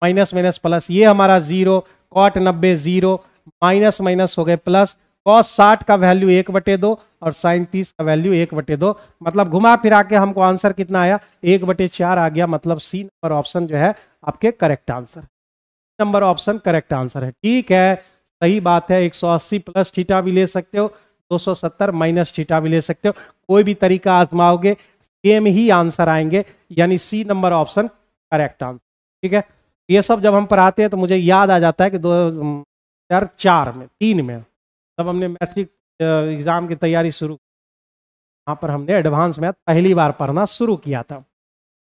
माइनस माइनस प्लस, ये हमारा zero, cot 90 zero, minus minus हो गए प्लस, कॉस 60 का वैल्यू 1/2 और साइन 30 का वैल्यू 1/2, मतलब घुमा फिरा के हमको आंसर कितना आया, 1/4 आ गया। मतलब सी नंबर ऑप्शन जो है आपके correct answer, number option correct answer है। ठीक है, सही बात है। 180 प्लस थीटा भी ले सकते हो, 270 माइनस थीटा भी ले सकते हो, कोई भी तरीका आजमाओगे सेम ही आंसर आएंगे, यानी C number option correct answer. ठीक है, ये सब जब हम पढ़ाते हैं तो मुझे याद आ जाता है कि 2004 में 3 में तब हमने मैट्रिक एग्जाम की तैयारी शुरू, वहाँ पर हमने एडवांस मैथ पहली बार पढ़ना शुरू किया था।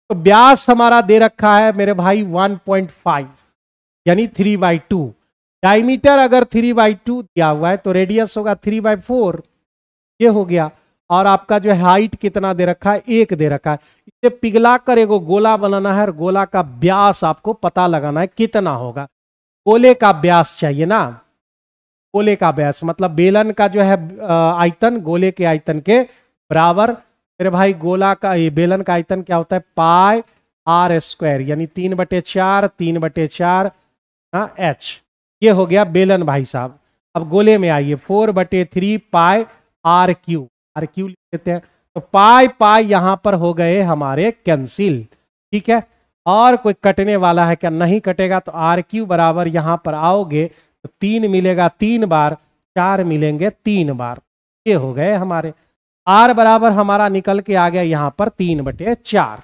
तो व्यास हमारा दे रखा है मेरे भाई 1.5 यानी 3/2। डायमीटर अगर 3/2 दिया हुआ है तो रेडियस होगा 3/4, ये हो गया। और आपका जो है हाइट कितना दे रखा है, 1 दे रखा है। इसे पिघला कर एगो गोला बनाना है, और गोला का व्यास आपको पता लगाना है कितना होगा। गोले का व्यास चाहिए ना, गोले का व्यास मतलब बेलन का जो है आयतन गोले के आयतन के बराबर। मेरे भाई गोला का ये बेलन का आयतन क्या होता है, पाई आर स्क्वायर, यानी 3/4 3/4 h। ये हो गया बेलन भाई साहब। अब गोले में आइए, 4/3 पाई आर क्यू, आर क्यू लिख लेते हैं। तो पाई पाई यहां पर हो गए हमारे कैंसिल। ठीक है, और कोई कटने वाला है क्या, नहीं कटेगा। तो आर क्यू बराबर यहां पर आओगे तो 3 मिलेगा 3 बार, 4 मिलेंगे 3 बार, ये हो गए हमारे। आर बराबर हमारा निकल के आ गया यहां पर 3/4।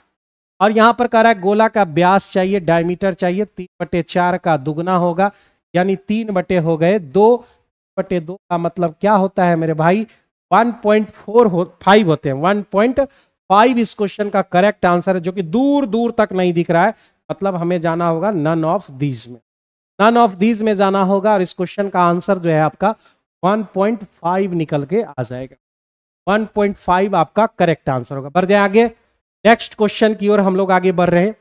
और यहां पर कह रहा है गोला का व्यास चाहिए, डायमीटर चाहिए, 3/4 का दुगना होगा, यानी 3 हो गए 2/2 का मतलब क्या होता है मेरे भाई 1.5 होते हैं। 1.5 इस क्वेश्चन का करेक्ट आंसर है, जो कि दूर दूर तक नहीं दिख रहा है। मतलब हमें जाना होगा नन ऑफ दीज में, नन ऑफ दीज में जाना होगा, और इस क्वेश्चन का आंसर जो है आपका 1.5 निकल के आ जाएगा। 1.5 आपका करेक्ट आंसर होगा। बढ़ जाए आगे, नेक्स्ट क्वेश्चन की ओर हम लोग आगे बढ़ रहे हैं।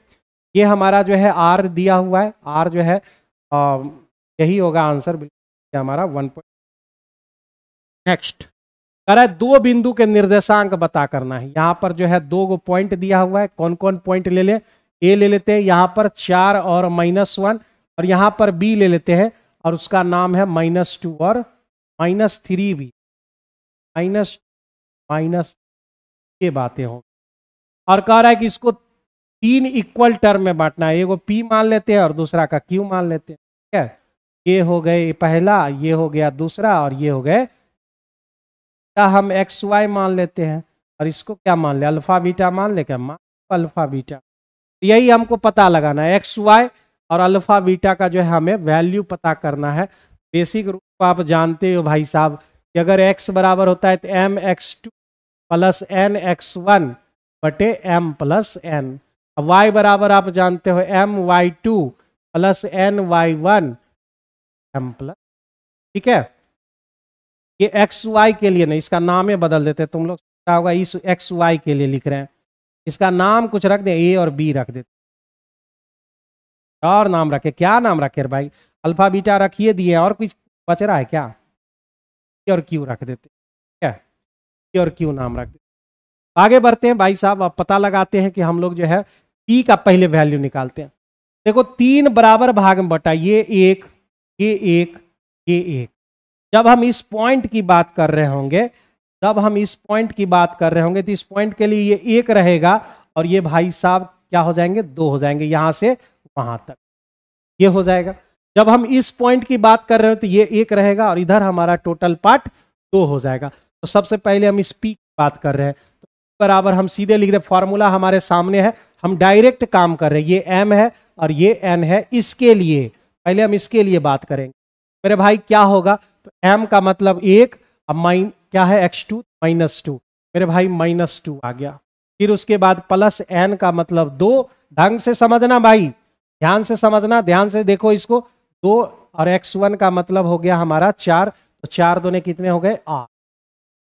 ये हमारा जो है आर दिया हुआ है, आर जो है यही होगा आंसर बिल्कुल हमारा 1। नेक्स्ट कह रहा है 2 बिंदु के निर्देशांक बता करना है। यहाँ पर जो है 2 पॉइंट दिया हुआ है, कौन कौन पॉइंट ले ले, ए ले लेते हैं यहाँ पर 4 और -1, और यहाँ पर बी ले लेते हैं और उसका नाम है -2 और -3 भी, माइनस ये बातें हो। और कह रहा है कि इसको 3 इक्वल टर्म में बांटना है, एगो पी मान लेते हैं और दूसरा का क्यू मान लेते हैं। ठीक है, ये हो गए पहला, ये हो गया दूसरा, और ये हो गए हम एक्स वाई मान लेते हैं, और इसको क्या मान ले, अल्फा बीटा मान ले, क्या मान अल्फा बीटा। यही हमको पता लगाना है, एक्स वाई और अल्फा बीटा का जो है हमें वैल्यू पता करना है। बेसिक रूप आप जानते हो भाई साहब कि अगर x बराबर होता है तो mx2 प्लस nx1 बटे m प्लस n। y बराबर आप जानते हो my2 plus ny1 m plus. ठीक है, ये एक्स वाई के लिए नहीं, इसका नाम ही बदल देते हैं। तुम लोग क्या होगा, इस एक्स वाई के लिए लिख रहे हैं, इसका नाम कुछ रख दें, ए और बी रख देते, और नाम रखे, क्या नाम रखे भाई, अल्फा बीटा रखिए दिए, और कुछ बच रहा है क्या, और क्यू रख देते, क्या और क्यू नाम रख देते। आगे बढ़ते हैं भाई साहब, अब पता लगाते हैं कि हम लोग जो है पी का पहले वैल्यू निकालते हैं। देखो 3 बराबर भाग में बटा, ये 1 ये 1 ये 1। जब हम इस पॉइंट की बात कर रहे होंगे, जब हम इस पॉइंट की बात कर रहे होंगे तो इस पॉइंट के लिए ये 1 रहेगा, और ये भाई साहब क्या हो जाएंगे, 2 हो जाएंगे, यहां से वहां तक ये हो जाएगा। जब हम इस पॉइंट की बात कर रहे हो तो ये 1 रहेगा और इधर हमारा टोटल पार्ट 2 हो जाएगा। तो सबसे पहले हम इस पी की बात कर रहे हैं, तो बराबर हम सीधे लिख रहे, फॉर्मूला हमारे सामने है, हम डायरेक्ट काम कर रहे हैं। ये m है और ये n है। इसके लिए पहले हम इसके लिए बात करेंगे मेरे भाई। क्या होगा, तो m का मतलब 1, अब क्या है x2 -2, मेरे भाई -2 आ गया। फिर उसके बाद प्लस n का मतलब 2, ढंग से समझना भाई, ध्यान से समझना, ध्यान से देखो इसको। 2 और x1 का मतलब हो गया हमारा 4, तो 4 दूने कितने हो गए 8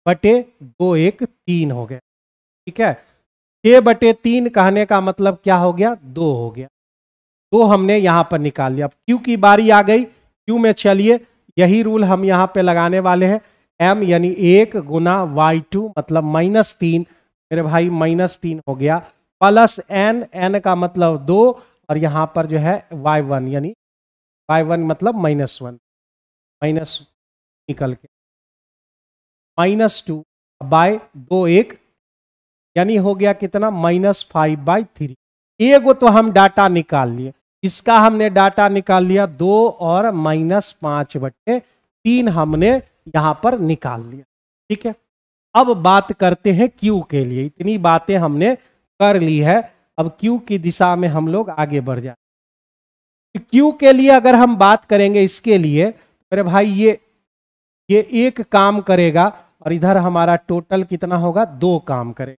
बटे 2 1 3 हो गए। ठीक है, 6 बटे 3 कहने का मतलब क्या हो गया, 2 हो गया। 2 हमने यहां पर निकाल लिया। अब क्यू की बारी आ गई। क्यू में चलिए यही रूल हम यहां पे लगाने वाले हैं। m यानी 1 गुना y2 मतलब -3, मेरे भाई -3 हो गया, प्लस n का मतलब 2, और यहां पर जो है y1 यानी y1 मतलब -1, माइनस निकल के -2 बाय 2 1 यानी हो गया कितना -5/3। एगो तो हम डाटा निकाल लिए, इसका हमने डाटा निकाल लिया 2 और -5/3 हमने यहां पर निकाल लिया। ठीक है, अब बात करते हैं क्यू के लिए। इतनी बातें हमने कर ली है, अब क्यू की दिशा में हम लोग आगे बढ़ जाए। क्यू के लिए अगर हम बात करेंगे, इसके लिए मेरे भाई ये 1 काम करेगा और इधर हमारा टोटल कितना होगा, 2 काम करेगा।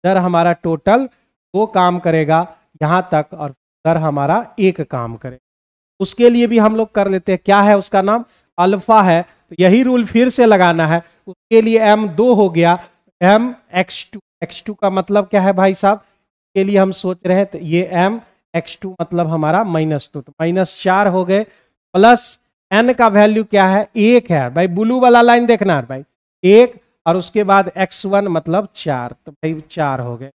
इधर हमारा टोटल 2 काम करेगा यहां तक, और इधर हमारा 1 काम करेगा। उसके लिए भी हम लोग कर लेते हैं, क्या है उसका नाम, अल्फा है। तो यही रूल फिर से लगाना है। उसके लिए m 2 हो गया, m x2 का मतलब क्या है भाई साहब, के लिए हम सोच रहे हैं, तो ये m x2 मतलब हमारा -2, तो -4 हो गए, प्लस n का वैल्यू क्या है, 1 है भाई। ब्लू वाला लाइन देखना है भाई, 1, और उसके बाद x1 मतलब 4, तो भाई 4 हो गए।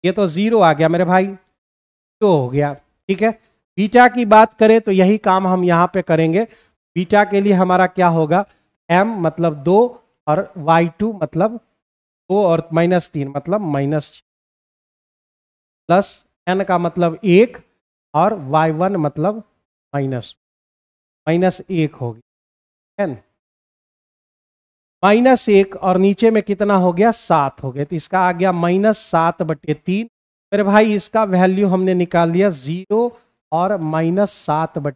ये तो 0 आ गया मेरे भाई, 2 हो गया। ठीक है, बीटा की बात करें तो यही काम हम यहां पे करेंगे। बीटा के लिए हमारा क्या होगा, m मतलब 2 और y2 मतलब 2 और -3 मतलब -6, प्लस n का मतलब 1 और y1 मतलब -1 होगी, n -1 और नीचे में कितना हो गया, 7 हो गया। तो इसका आ गया -7/3। मेरे भाई इसका वैल्यू हमने निकाल दिया 0 और -7/।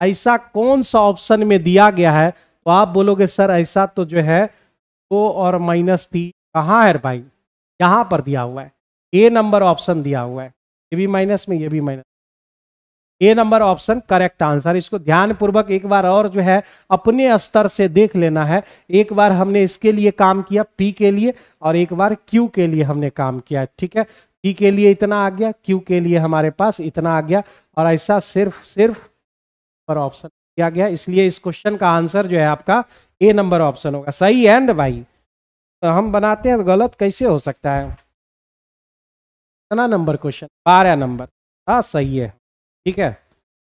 ऐसा कौन सा ऑप्शन में दिया गया है, तो आप बोलोगे सर ऐसा तो जो है 2 और -3 कहाँ है भाई, यहां पर दिया हुआ है, ए नंबर ऑप्शन दिया हुआ है। ये भी माइनस में, ये भी माइनस, ए नंबर ऑप्शन करेक्ट आंसर। इसको ध्यान पूर्वक एक बार और जो है अपने स्तर से देख लेना है। एक बार हमने इसके लिए काम किया पी के लिए, और एक बार क्यू के लिए हमने काम किया। ठीक है, पी के लिए इतना आ गया, क्यू के लिए हमारे पास इतना आ गया, और ऐसा सिर्फ पर ऑप्शन दिया गया। इसलिए इस क्वेश्चन का आंसर जो है आपका ए नंबर ऑप्शन होगा। सही है भाई, तो हम बनाते हैं तो गलत कैसे हो सकता है। कितना नंबर क्वेश्चन, 12 नंबर। हाँ सही है। ठीक है,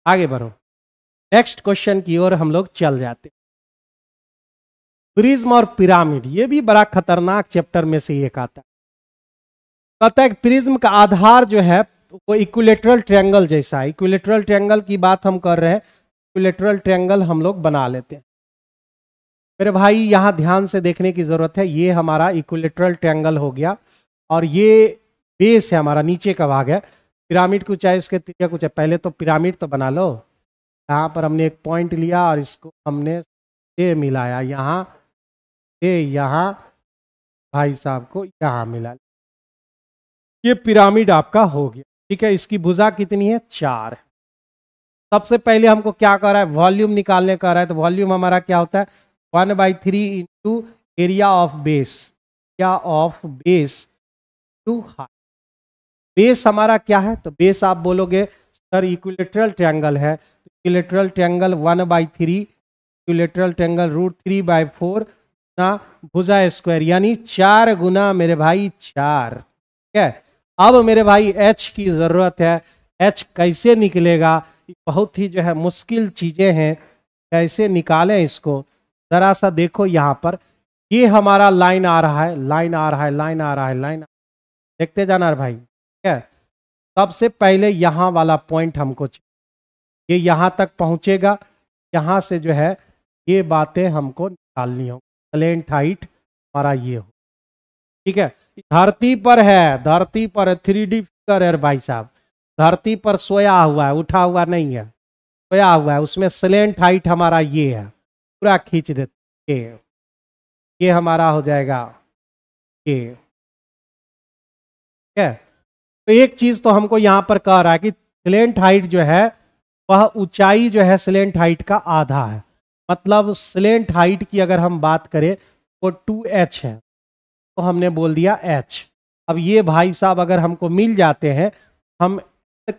आगे बढ़ो, नेक्स्ट क्वेश्चन की ओर हम लोग चल जाते। प्रिज्म और पिरामिड, ये भी बड़ा खतरनाक चैप्टर में से एक आता है। कहता है प्रिज्म का आधार जो है वो इक्विलेटरल ट्रायंगल जैसा है। इक्विलेटरल ट्रायंगल की बात हम कर रहे हैं, इक्विलेटरल ट्रायंगल हम लोग बना लेते हैं। मेरे भाई यहां ध्यान से देखने की जरूरत है। ये हमारा इक्विलेटरल ट्रायंगल हो गया, और ये बेस है हमारा, नीचे का भाग है। पिरामिड को चाहे उसके त्रिज्या को चाहे, पहले तो पिरामिड तो बना लो। यहाँ पर हमने एक पॉइंट लिया और इसको हमने ए मिलाया, यहाँ ए, यहाँ भाई साहब को यहाँ मिला, ये पिरामिड आपका हो गया। ठीक है, इसकी भुजा कितनी है, 4 है। सबसे पहले हमको क्या कर रहा है, वॉल्यूम निकालने का रहा है। तो वॉल्यूम हमारा क्या होता है, 1/3 into area of base, area of base to height. Base हमारा क्या है, तो बेस आप बोलोगे सर इक्विलेटरल ट्रायंगल है, इक्विलेटरल ट्रायंगल 1/3, इक्विलेटरल ट्रायंगल √3/4 ना भुजा स्क्वायर, यानी 4 गुना मेरे भाई 4। ठीक है, अब मेरे भाई h की जरूरत है। h कैसे निकलेगा, बहुत ही जो है मुश्किल चीजें हैं, कैसे निकालें इसको, जरा सा देखो। यहाँ पर ये हमारा लाइन आ रहा है, लाइन आ रहा है, लाइन आ रहा है, लाइन देखते जाना भाई। ठीक है, सबसे पहले यहां वाला पॉइंट हमको ये यहाँ तक पहुँचेगा, यहाँ से जो है ये बातें हमको निकालनी हो। स्लेंट हाइट हमारा ये हो, ठीक है। धरती पर है, धरती पर 3D फिगर है भाई साहब, धरती पर सोया हुआ है, उठा हुआ नहीं है, सोया हुआ है। उसमें स्लेंट हाइट हमारा ये है, पूरा खींच देते, ये हमारा हो जाएगा ये, ठीक है। तो एक चीज तो हमको यहां पर कह रहा है कि स्लेंट हाइट जो है वह ऊंचाई जो है स्लेंट हाइट का आधा है। मतलब स्लेंट हाइट की अगर हम बात करें वो 2h है, तो हमने बोल दिया h। अब ये भाई साहब अगर हमको मिल जाते हैं, हम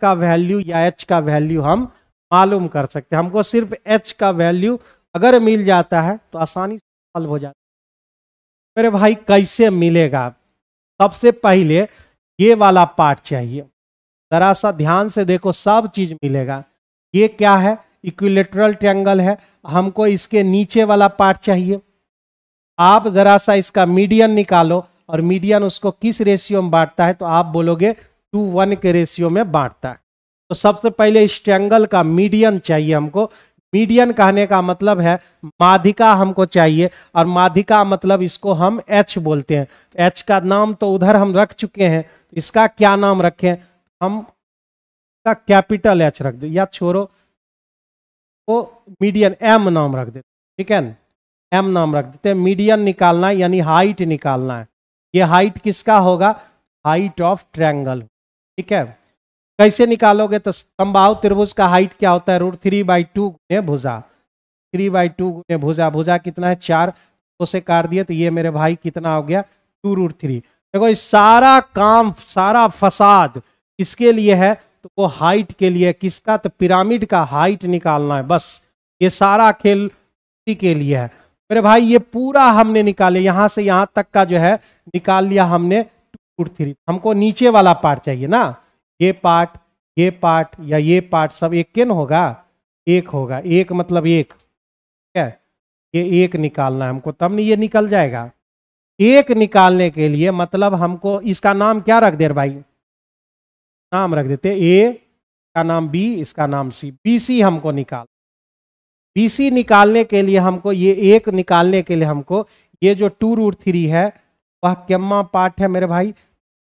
का वैल्यू या h का वैल्यू हम मालूम कर सकते हैं। हमको सिर्फ h का वैल्यू अगर मिल जाता है तो आसानी से सॉल्व हो जाता है। मेरे भाई कैसे मिलेगा? सबसे पहले ये वाला पार्ट चाहिए, जरा सा ध्यान से देखो, सब चीज मिलेगा। ये क्या है? इक्विलेटरल ट्रायंगल है, हमको इसके नीचे वाला पार्ट चाहिए। आप जरा सा इसका मीडियन निकालो, और मीडियन उसको किस रेशियो में बांटता है? तो आप बोलोगे 2:1 के रेशियो में बांटता है। तो सबसे पहले इस ट्रायंगल का मीडियन चाहिए हमको। मीडियन कहने का मतलब है माध्यिका हमको चाहिए, और माध्यिका मतलब इसको हम एच बोलते हैं। एच का नाम तो उधर हम रख चुके हैं, इसका क्या नाम रखें? हम का कैपिटल एच रख दे, या छोड़ो तो मीडियन एम नाम रख देते, ठीक है, एम नाम रख देते हैं। मीडियन निकालना है यानी हाइट निकालना है। ये हाइट किसका होगा? हाइट ऑफ ट्रायंगल, ठीक है। कैसे निकालोगे? तो समबाहु त्रिभुज का हाइट क्या होता है? √3/2 गुने भुजा, 3/2 गुने भुजा। भुजा कितना है? 4, उसे काट दिए तो ये मेरे भाई कितना हो गया? 2√3। देखो इस सारा काम, सारा फसाद किसके लिए है? तो वो हाइट के लिए। किसका? तो पिरामिड का हाइट निकालना है, बस। ये सारा खेल इसी के लिए है मेरे भाई। ये पूरा हमने निकाले, यहां से यहां तक का जो है निकाल लिया हमने 2√3। हमको नीचे वाला पार्ट चाहिए ना, ये पार्ट या ये पार्ट सब एक के न होगा, एक होगा। एक मतलब एक, ठीक है, ये एक निकालना है हमको, तब नहीं ये निकल जाएगा। एक निकालने के लिए मतलब हमको इसका नाम क्या रख दे भाई? नाम रख देते, ए का नाम बी, इसका नाम सी। बीसी हमको निकाल, बीसी निकालने के लिए हमको, ये एक निकालने के लिए हमको ये जो 2√3 है वह केम्मा पार्ट है मेरे भाई?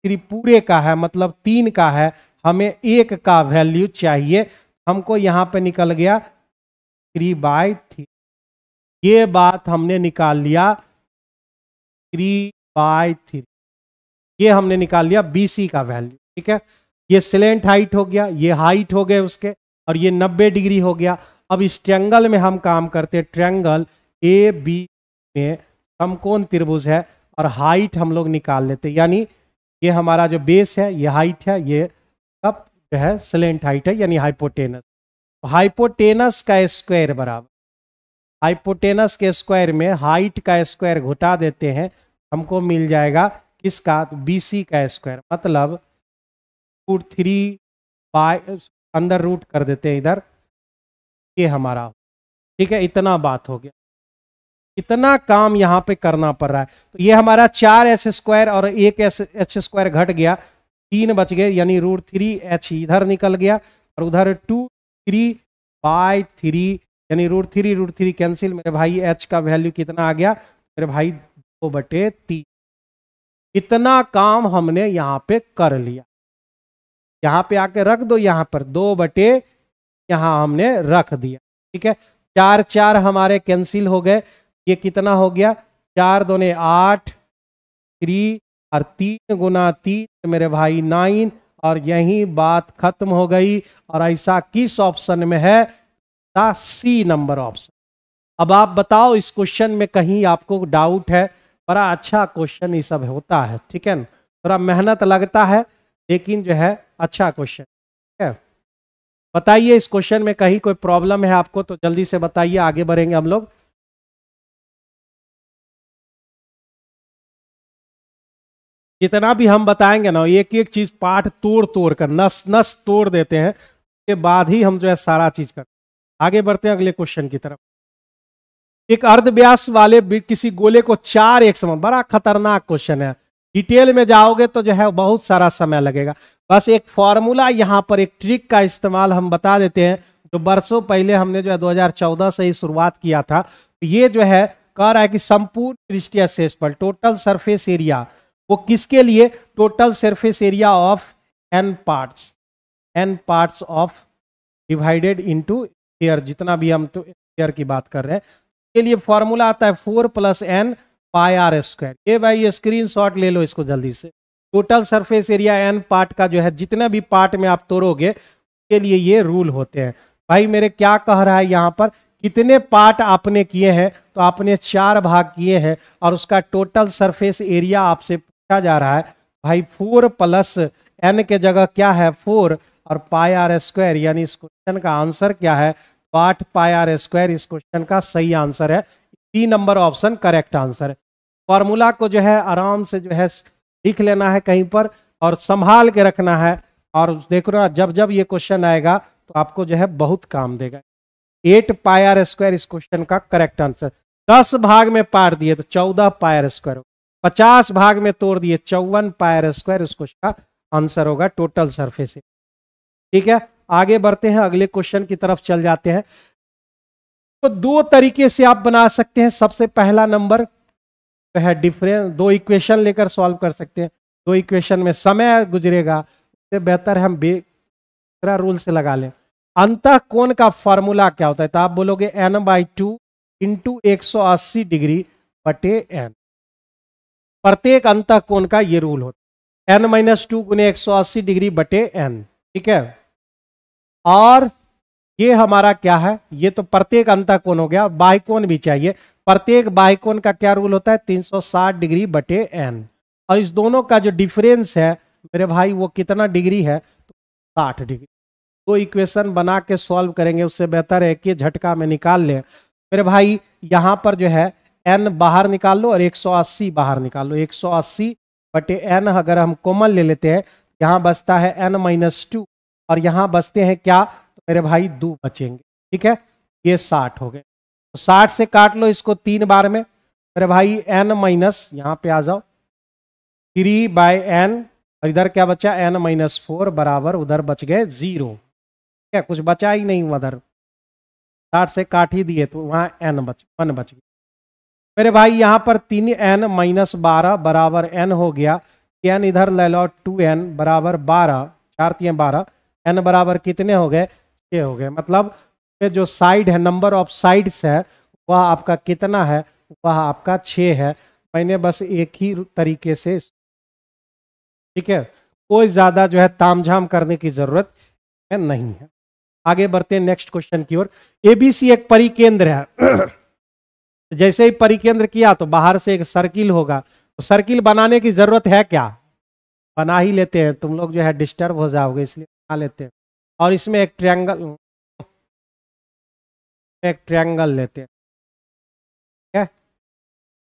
3 पूरे का है, मतलब 3 का है। हमें 1 का वैल्यू चाहिए। हमको यहां पे निकल गया 3/3। ये बात हमने निकाल लिया 3/3। ये हमने निकाल लिया BC का वैल्यू, ठीक है। ये स्लेंट हाइट हो गया, ये हाइट हो गए उसके, और ये 90 डिग्री हो गया। अब इस ट्रायंगल में हम काम करते हैं। ट्रायंगल AB में समकोण त्रिभुज है, और हाइट हम लोग निकाल लेते हैं। यानी ये हमारा जो बेस है ये हाइट है, ये कब जो है स्लेंट हाइट है, यानी हाइपोटेनस। हाइपोटेनस का स्क्वायर बराबर, हाइपोटेनस के स्क्वायर में हाइट का स्क्वायर घुटा देते हैं, हमको मिल जाएगा किसका? BC का स्क्वायर। मतलब √3 अंदर रूट कर देते हैं इधर, ये हमारा, ठीक है। इतना बात हो गया, इतना काम यहाँ पे करना पड़ रहा है। तो ये हमारा 4h² और 1h² घट गया, 3 बच गए, यानी √3h इधर निकल गया, और उधर 2/3 यानी √3 कैंसिल। मेरे भाई h का वैल्यू कितना आ गया मेरे भाई? 2/3। इतना काम हमने यहाँ पे कर लिया। यहाँ पे आके रख दो, यहाँ पर 2/, यहाँ हमने रख दिया, ठीक है। 4 हमारे कैंसिल हो गए। ये कितना हो गया? 4 दूने 8, 3 और 3 × 3 मेरे भाई 9, और यही बात खत्म हो गई। और ऐसा किस ऑप्शन में है? C number option. अब आप बताओ, इस क्वेश्चन में कहीं आपको डाउट है? बड़ा अच्छा क्वेश्चन ये सब होता है, ठीक है। थोड़ा मेहनत लगता है, लेकिन जो है अच्छा क्वेश्चन है। बताइए इस क्वेश्चन में कहीं कोई प्रॉब्लम है आपको तो जल्दी से बताइए, आगे बढ़ेंगे हम लोग। जितना भी हम बताएंगे ना, एक एक चीज पार्ट तोड़ तोड़ कर, नस नस तोड़ देते हैं, के बाद ही हम जो है सारा चीज करते हैं। आगे बढ़ते हैं अगले क्वेश्चन की तरफ। एक अर्धव्यास वाले किसी गोले को 4 समान, बड़ा खतरनाक क्वेश्चन है। डिटेल में जाओगे तो जो है बहुत सारा समय लगेगा। बस एक फॉर्मूला यहाँ पर, एक ट्रिक का इस्तेमाल हम बता देते हैं, जो बरसों पहले हमने जो है 2014 से ही शुरुआत किया था, तो ये जो है कह रहा है कि संपूर्ण पृष्ठीय क्षेत्रफल टोटल सरफेस एरिया, वो किसके लिए, total surface area of n parts of divided into air, जितना भी हम तो एयर की बात कर रहे हैं, के लिए फॉर्मूला आता है 4 + n पाई आर स्क्वायर। ये भाई ये स्क्रीनशॉट ले लो इसको जल्दी से। Total surface area n part का जो है जितने भी पार्ट में आप तोड़ोगे के लिए ये रूल होते हैं। भाई मेरे क्या कह रहा है यहाँ पर, कितने पार्ट आपने किए हैं, तो आपने 4 भाग किए हैं और उसका टोटल सरफेस एरिया आपसे पूछा जा रहा है। भाई 4 + n के जगह क्या है 4 और पाई आर स्क्वायर, यानी इस क्वेश्चन का आंसर क्या है 8 पाई आर स्क्वायर इस क्वेश्चन का सही आंसर है। 3 नंबर ऑप्शन करेक्ट आंसर है। फॉर्मूला को जो है आराम से जो है लिख लेना है कहीं पर और संभाल के रखना है, और देखो ना जब जब ये क्वेश्चन आएगा तो आपको जो है बहुत काम देगा। 8 पाई आर स्क्वायर इस क्वेश्चन का करेक्ट आंसर। 10 भाग में पार दिए तो 14 पाई आर स्क्वायर, 50 भाग में तोड़ दिए 54 पाई आर स्क्वायर इस क्वेश्चन का आंसर होगा टोटल सरफेस। ठीक है, आगे बढ़ते हैं, अगले क्वेश्चन की तरफ चल जाते हैं। तो 2 तरीके से आप बना सकते हैं। सबसे पहला नंबर है डिफरेंस, 2 इक्वेशन लेकर सॉल्व कर सकते हैं। 2 इक्वेशन में समय गुजरेगा, उससे बेहतर हम दूसरा रूल से लगा लें। अंतः कोण का फॉर्मूला क्या होता है, तो आप बोलोगे n/2 इंटू 180 डिग्री बटे n। प्रत्येक अंतः कोण का ये रूल होता है, n-2 गुने 180 डिग्री बटे n। ठीक है, और ये हमारा क्या है, ये तो प्रत्येक अंतः कोण हो गया, बाह्य कोण भी चाहिए। प्रत्येक बाह्य कोण का क्या रूल होता है 360 डिग्री बटे n, और इस दोनों का जो डिफरेंस है मेरे भाई वो कितना डिग्री है, तो 60 डिग्री। 2 इक्वेशन बना के सॉल्व करेंगे, उससे बेहतर है कि झटका में निकाल लें। मेरे भाई यहाँ पर जो है n बाहर निकाल लो और 180 बाहर निकाल लो। 180 बटे n अगर हम कॉमन ले लेते हैं, यहाँ बचता है n-2 और यहाँ बचते हैं क्या, तो मेरे भाई 2 बचेंगे। ठीक है, ये 60 हो गए, तो 60 से काट लो इसको 3 बार में। मेरे भाई n- यहाँ पे आ जाओ 3/n, और इधर क्या बचा n-4 बराबर उधर बच गए 0। क्या कुछ बचा ही नहीं उधर, 60 से काट ही दिए तो वहां n बच 1 बच गया। मेरे भाई यहाँ पर 3n-12 बराबर n हो गया। n इधर ले लो 2n बराबर 12, 4 × 12, n बराबर कितने हो गए 6 हो गए। मतलब ये जो साइड है, नंबर ऑफ साइड्स है वह आपका कितना है, वह आपका 6 है। मैंने बस एक ही तरीके से, ठीक है, कोई ज्यादा जो है तामझाम करने की जरूरत नहीं है। आगे बढ़ते हैं नेक्स्ट क्वेश्चन की ओर। एबीसी एक परिकेंद्र है। जैसे ही परिकेंद्र किया तो बाहर से एक सर्किल होगा, तो सर्किल बनाने की जरूरत है क्या, बना ही लेते हैं। तुम लोग जो है डिस्टर्ब हो जाओगे इसलिए बना लेते हैं। और इसमें एक ट्रायंगल लेते हैं। ठीक है,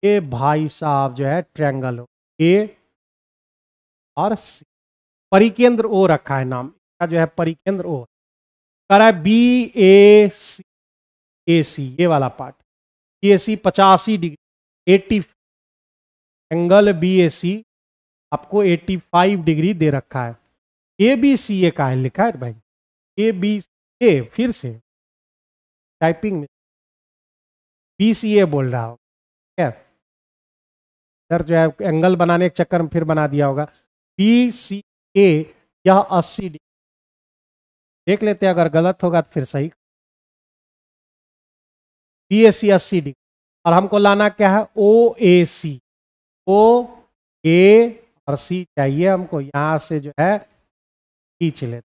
ये भाई साहब जो है ट्रायंगल हो ए और सी, परिकेंद्र ओ रखा है नाम का, जो है परिकेंद्र ओ कर है BAC, ये वाला part BAC 85 degree 80 angle BAC आपको 85 डिग्री दे रखा है। ABCA का है लिखा है भाई, ABCA फिर से टाइपिंग में BCA बोल रहा हो क्या, इधर जो है एंगल बनाने के चक्कर में फिर बना दिया होगा। BCA यह 80 डिग्री, देख लेते हैं अगर गलत होगा तो फिर सही। BAC 80 डिग्री, और हमको लाना क्या है OAC, OA और C चाहिए हमको। यहां से जो है खींच लेते,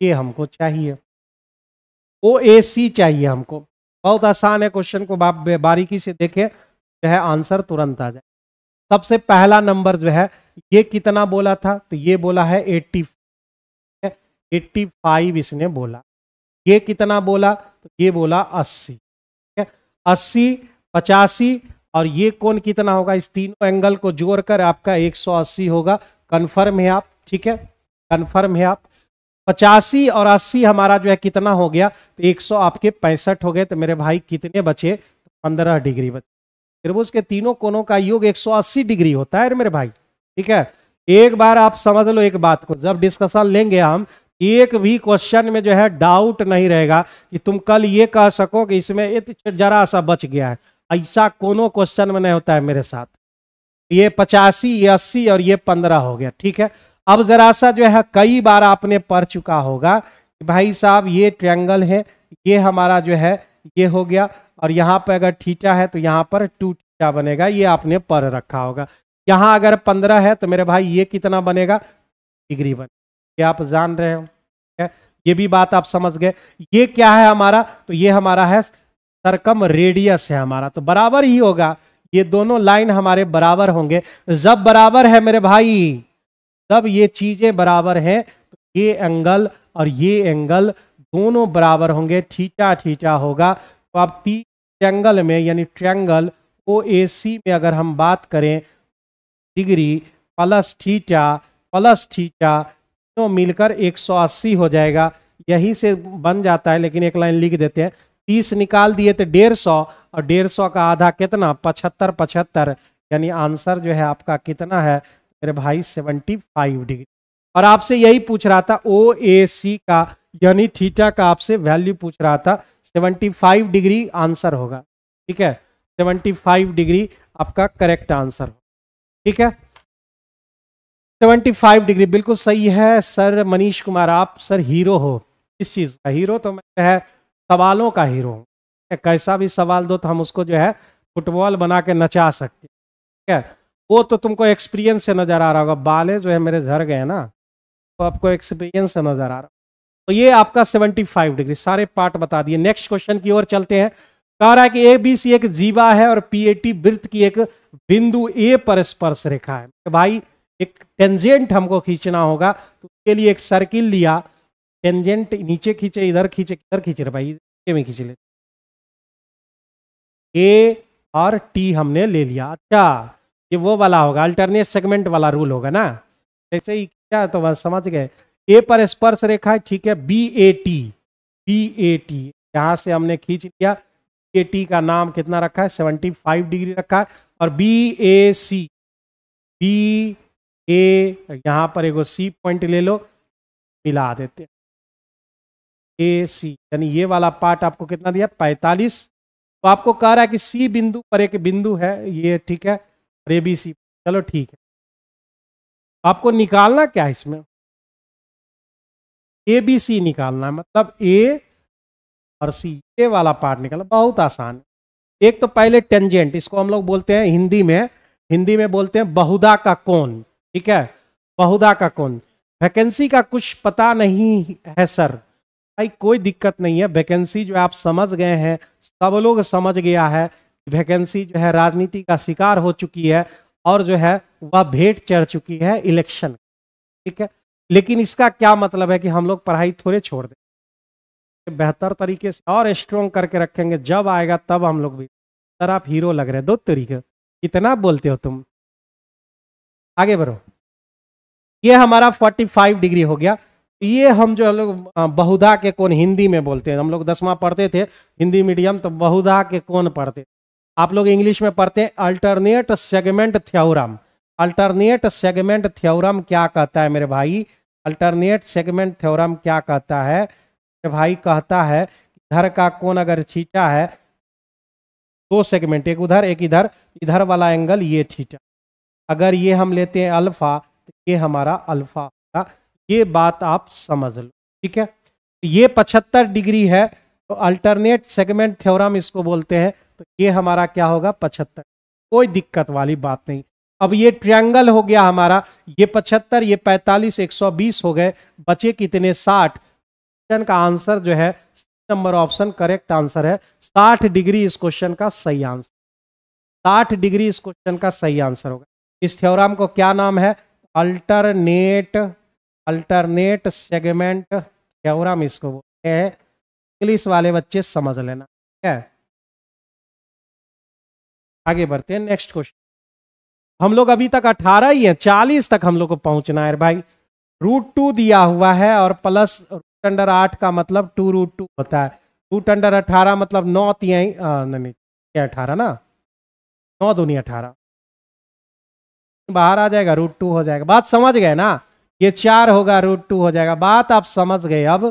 ये हमको चाहिए OAC चाहिए हमको। बहुत आसान है, क्वेश्चन को बारीकी से देखें जो है आंसर तुरंत आ जाए। सबसे पहला नंबर जो है ये कितना बोला था, तो ये बोला है 85 इसने बोला। ये कितना बोला, तो ये बोला 80। 80, 85 और ये कोण कितना होगा, इस तीनों एंगल को जोड़कर आपका 180 होगा। कंफर्म है आप, ठीक है, कंफर्म है आप। 85 और 80 हमारा जो है कितना हो गया, तो 100 आपके 65 हो गए। तो मेरे भाई कितने बचे, 15 डिग्री बचे। त्रिभुज के तीनों कोणों का योग 180 डिग्री होता है मेरे भाई। ठीक है, एक बार आप समझ लो एक बात को, जब डिस्कशन लेंगे हम एक भी क्वेश्चन में जो है डाउट नहीं रहेगा कि तुम कल ये कह सको कि इसमें ये तो जरा सा बच गया है। ऐसा कोनो क्वेश्चन में नहीं होता है मेरे साथ। ये 85, ये 80 और ये 15 हो गया। ठीक है, अब जरा सा जो है कई बार आपने पढ़ चुका होगा कि भाई साहब ये ट्रायंगल है, ये हमारा जो है ये हो गया, और यहां पर अगर थीटा है तो यहां पर 2 थीटा बनेगा, ये आपने पढ़ रखा होगा। यहां अगर 15 है तो मेरे भाई ये कितना बनेगा, डिग्री बनेगा, ये आप जान रहे हो। ये भी बात आप समझ गए। ये क्या है हमारा, तो ये हमारा है सरकम रेडियस है हमारा, तो बराबर ही होगा। ये दोनों लाइन हमारे बराबर होंगे। जब बराबर है मेरे भाई, जब ये चीजें बराबर हैं तो ये एंगल और ये एंगल दोनों बराबर होंगे, थीटा थीटा होगा। तो अब ट्रायंगल में यानी ट्रायंगल OAC में अगर हम बात करें, डिग्री प्लस थीटा तो मिलकर 180 हो जाएगा। यहीं से बन जाता है, लेकिन एक लाइन लिख देते हैं। 30 निकाल दिए तो 150, और 150 का आधा कितना, 75, यानी आंसर जो है आपका कितना है मेरे भाई 75 डिग्री। और आपसे यही पूछ रहा था OAC का यानी थीटा का, आपसे वैल्यू पूछ रहा था। 75 डिग्री आंसर होगा। ठीक है, 75 डिग्री आपका करेक्ट आंसर। ठीक है, 75 डिग्री बिल्कुल सही है सर। मनीष कुमार, आप सर हीरो हो। किस चीज का हीरो? तो मैं है सवालों का हीरो हूँ। कैसा भी सवाल दो तो हम उसको जो है फुटबॉल बना के नचा सकते हैं। ठीक है, वो तो तुमको एक्सपीरियंस से नजर आ रहा होगा। बाले जो है मेरे झड़ गए ना, तो आपको एक्सपीरियंस से नजर आ रहा। तो ये आपका 75 डिग्री, सारे पार्ट बता दिए। नेक्स्ट क्वेश्चन की ओर चलते हैं। कह रहा है कि ABC एक जीवा है और PAT वृत्त की एक बिंदु A पर स्पर्श रेखा है। तो भाई एक टेंजेंट हमको खींचना होगा, तो उसके लिए एक सर्किल लिया। टेंजेंट नीचे खींचे, इधर खींचे, किधर खींचे भाई, में खींच ले। A और T हमने ले लिया। अच्छा, ये वो वाला होगा, अल्टरनेट सेगमेंट वाला रूल होगा ना। जैसे ही क्या तो बस समझ गए। A पर स्पर्श रेखा है, ठीक है, BAT यहां से हमने खींच लिया। BAT का नाम कितना रखा है, 75 डिग्री रखा है। और BAC, यहां पर एगो C पॉइंट ले लो, मिला देते। AC यानी ये वाला पार्ट आपको कितना दिया, 45। तो आपको कह रहा है कि C बिंदु पर एक बिंदु है ये, ठीक है, और ABC। चलो ठीक है, आपको निकालना क्या है इसमें, ABC निकालना है, मतलब A और C, ये वाला पार्ट निकालना बहुत आसान है। एक तो पहले टेंजेंट, इसको हम लोग बोलते हैं हिंदी में बोलते हैं बहुधा का कोण। ठीक है, बहुधा का कोण। वैकेंसी का कुछ पता नहीं है सर, भाई कोई दिक्कत नहीं है। वैकेंसी जो आप समझ गए हैं, सब लोग समझ गया है, वैकेंसी जो है राजनीति का शिकार हो चुकी है, और जो है वह भेंट चढ़ चुकी है इलेक्शन। ठीक है, लेकिन इसका क्या मतलब है कि हम लोग पढ़ाई थोड़े छोड़ दें, बेहतर तरीके से और स्ट्रॉन्ग करके रखेंगे। जब आएगा तब हम लोग भी, सर आप हीरो लग रहे हैं, 2 तरीके, कितना बोलते हो तुम। आगे बढ़ो। ये हमारा 45 डिग्री हो गया। ये हम जो लोग बहुधा के कोण हिंदी में बोलते हैं, हम लोग 10वां पढ़ते थे हिंदी मीडियम, तो बहुधा के कोण पढ़ते। आप लोग इंग्लिश में पढ़ते हैं alternate segment theorem. Alternate segment theorem क्या कहता है मेरे भाई, अल्टरनेट सेगमेंट थ्योरम क्या कहता है मेरे भाई, कहता है इधर का कोण अगर थीटा है, 2 सेगमेंट, एक उधर एक इधर, इधर वाला एंगल ये थीटा, अगर ये हम लेते हैं अल्फा तो ये हमारा अल्फा होगा। ये बात आप समझ लो। ठीक है, ये 75 डिग्री है, तो अल्टरनेट सेगमेंट थ्योरम इसको बोलते हैं। तो ये हमारा क्या होगा, 75, कोई दिक्कत वाली बात नहीं। अब ये ट्रायंगल हो गया हमारा, ये 75, ये 45, 120 हो गए, बचे कितने, 60। क्वेश्चन का आंसर जो है नंबर ऑप्शन करेक्ट आंसर है। 60 डिग्री इस क्वेश्चन का सही आंसर, 60 डिग्री इस क्वेश्चन का सही आंसर होगा। इस थ्योरम को क्या नाम है, अल्टरनेट सेगमेंट थ्योरम इसको बोलते हैं। इंग्लिश वाले बच्चे समझ लेना। ठीक है, आगे बढ़ते हैं। नेक्स्ट क्वेश्चन, हम लोग अभी तक 18 ही है, 40 तक हम लोग को पहुंचना है भाई। √2 दिया हुआ है और प्लस √8 का मतलब 2√2 होता है। √18 मतलब 9 तिहाई, नहीं 18 ना, 9 दूनी 18 बाहर आ जाएगा, √2 हो जाएगा। बात समझ गए ना, ये 4 होगा, √2 हो जाएगा। बात आप समझ गए। अब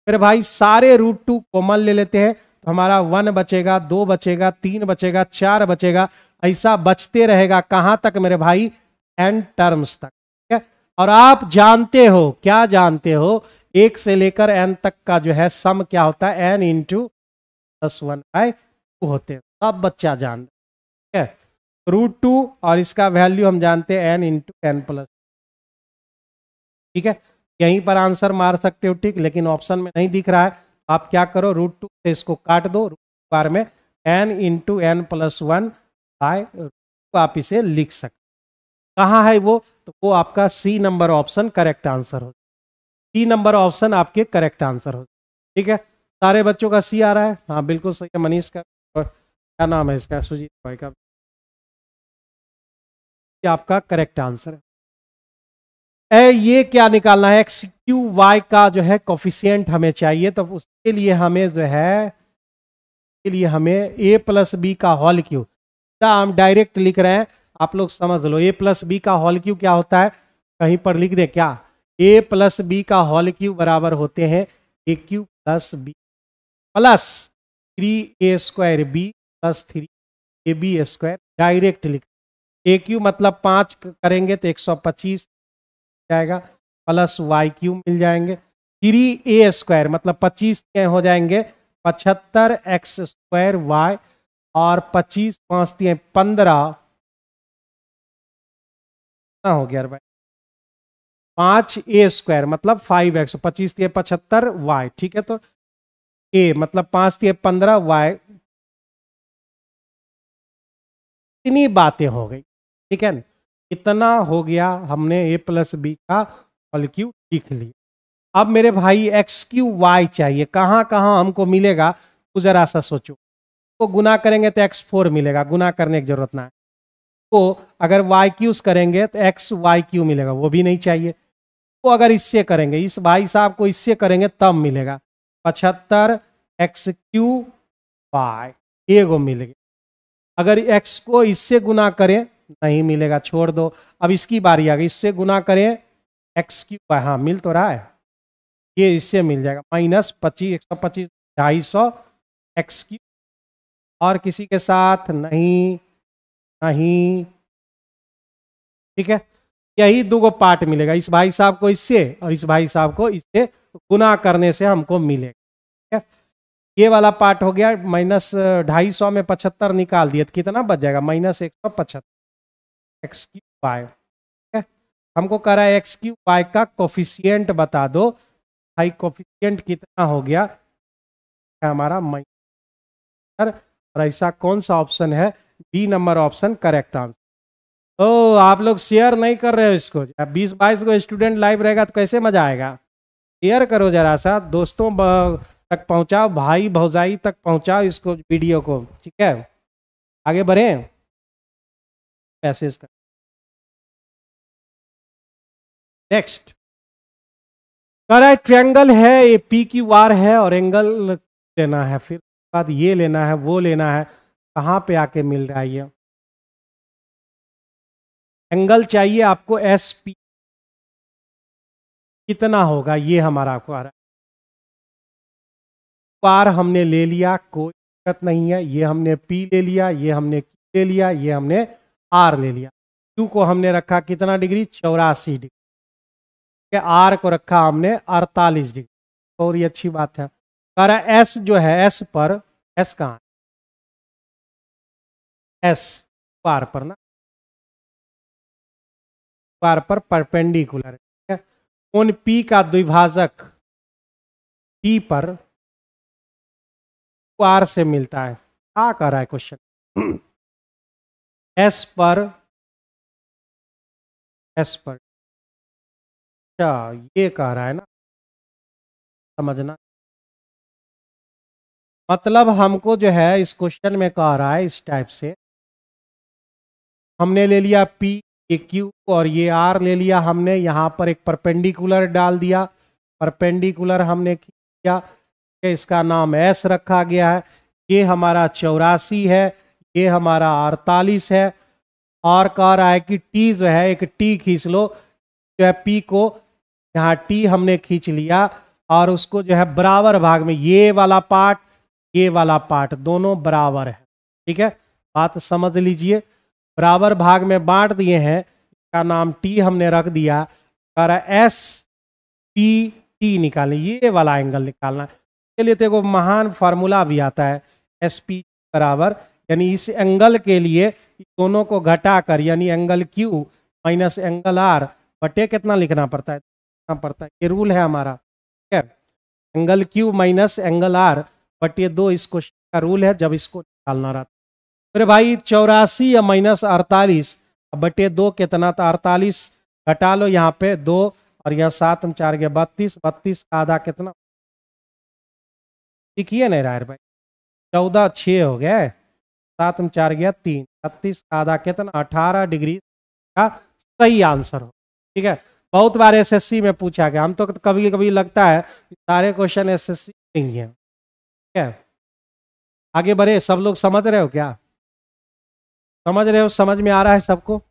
फिर भाई सारे √2 कॉमन ले लेते हैं, तो हमारा 1 बचेगा, 2 बचेगा, 3 बचेगा, 4 बचेगा, ऐसा बचते रहेगा कहां तक मेरे भाई, n टर्म्स तक। ठीक है, और आप जानते हो, क्या जानते हो, 1 से लेकर n तक का जो है सम क्या होता है, n इंटू +1/2 होते हैं, सब बच्चा जान। ठीक है, √2 और इसका वैल्यू हम जानते हैं n इंटू n+। ठीक है, यहीं पर आंसर मार सकते हो, ठीक, लेकिन ऑप्शन में नहीं दिख रहा है। आप क्या करो, √2 से इसको काट दो, बार में n इंटू n+1/, आप इसे लिख सकते। कहाँ है वो, तो वो आपका C number option correct answer हो, सी नंबर ऑप्शन आपके करेक्ट आंसर हो। ठीक है, सारे बच्चों का सी आ रहा है, हाँ बिल्कुल सही है। मनीष का, और क्या नाम है इसका, सुजीत भाई का, ये आपका करेक्ट आंसर है। ये क्या निकालना है, एक्स क्यू वाई का जो है कोफिशिएंट हमें चाहिए, तो उसके लिए हमें जो है, के लिए हमें a+b का होल क्यू, हम डायरेक्ट लिख रहे हैं, आप लोग समझ लो। a+b का होल क्यू क्या होता है, कहीं पर लिख दे क्या, a+b का होल क्यू बराबर होते हैं aq + b plus 3a² b + 3ab²। Direct लिख, aq मतलब 5 करेंगे तो 125 जाएगा, प्लस YQ मिल जाएंगे, 3a² मतलब 25 हो जाएंगे 75x² y, और 25 5 3 15 हो गया भाई, 5a² मतलब 5x, 25 3 75 y। ठीक है, तो a मतलब 5 3 15 y, इतनी बातें हो गई। ठीक है, इतना हो गया, हमने a+b का होल क्यू लिख लिया। अब मेरे भाई x3y चाहिए, कहां कहां हमको मिलेगा, तो जरा सा सोचो। तो गुना करेंगे तो x4 मिलेगा, गुना करने की जरूरत ना है। तो अगर YQ करेंगे तो XYQ मिलेगा, वो भी नहीं चाहिए। तो अगर इससे करेंगे, इस भाई साहब को इससे करेंगे तब मिलेगा 75XQY, एगो मिल गया। अगर x को इससे गुना करें नहीं मिलेगा, छोड़ दो। अब इसकी बारी आ गई, इससे गुना करें XQY, हाँ मिल तो रहा है, ये इससे मिल जाएगा -25 125 250 XQ। और किसी के साथ नहीं, नहीं, ठीक है, यही दो पार्ट मिलेगा, इस भाई साहब को इससे और इस भाई साहब को इससे, गुना करने से हमको मिलेगा। ठीक है, ये वाला पार्ट हो गया, -250 में 75 निकाल दिए तो कितना बच जाएगा, -175 XQY। ठीक है, हमको कह रहा है XQY का कोफिशिएंट बता दो, भाई कोफिशिएंट कितना हो गया हमारा -, और ऐसा कौन सा ऑप्शन है, B number option correct answer. तो आप लोग शेयर नहीं कर रहे हो इसको, 20-22 को स्टूडेंट लाइव रहेगा तो कैसे मजा आएगा। शेयर करो जरा सा, दोस्तों तक पहुंचाओ, भाई भौजाई तक पहुंचाओ इसको, वीडियो को। ठीक है, आगे बढ़े, मैसेज कर। नेक्स्ट करा ट्रायंगल है, ये PQR है और एंगल लेना है, फिर बाद ये लेना है, वो लेना है, कहाँ पे आके मिल रहा है ये एंगल चाहिए आपको SP, कितना होगा ये हमारा आपको आ रहा है। पार हमने ले लिया, कोई दिक्कत नहीं है, ये हमने P ले लिया, ये हमने Q ले लिया, ये हमने R ले लिया। Q को हमने रखा कितना डिग्री, 84 डिग्री, R को रखा हमने 48 डिग्री, और ये अच्छी बात है। सारा S जो है, S पर, S कहाँ है, S पार पर ना, पार पर परपेंडिकुलर है। कोण P का द्विभाजक P पर R से मिलता है, क्या कर रहा है क्वेश्चन, S पर, S पर, अच्छा ये कह रहा है ना, समझना मतलब हमको जो है इस क्वेश्चन में कह रहा है इस टाइप से, हमने ले लिया P, ये Q और ये R ले लिया हमने, यहाँ पर एक परपेंडिकुलर डाल दिया, परपेंडिकुलर हमने किया, इसका नाम S रखा गया है। ये हमारा 84 है, ये हमारा 48 है, और कह रहा है कि T जो है, एक T खींच लो जो है P को यहाँ टी हमने खींच लिया और उसको जो है बराबर भाग में, ये वाला पार्ट दोनों बराबर है। ठीक है, बात समझ लीजिए। बराबर भाग में बांट दिए हैं, इसका नाम टी हमने रख दिया। और एस पी टी निकालें, ये वाला एंगल निकालना है। इसके लिए तो एक महान फार्मूला भी आता है, एस पी बराबर, यानी इस एंगल के लिए दोनों को घटाकर, यानी angle Q minus angle R बटे कितना लिखना पड़ता है, ये रूल है हमारा। ठीक है, angle Q minus angle R बटे 2 इस क्वेश्चन का रूल है जब इसको निकालना रहता है। मेरे भाई 84 या माइनस 48 बटे 2 कितना था, 48 घटा लो यहाँ पे 2 और यहाँ 7 में 4 गया 32, 32 का आधा कितना, लिखिए नहीं रहा है भाई, 14 6 हो गया, 7 में 4 गया 3, 32 का आधा कितना 18 डिग्री का सही आंसर हो। ठीक है, बहुत बार एसएससी में पूछा गया, हम तो कभी कभी लगता है सारे क्वेश्चन एसएससी नहीं है। ठीक है, आगे बढ़े, सब लोग समझ रहे हो क्या, समझ रहे हो, समझ में आ रहा है सबको।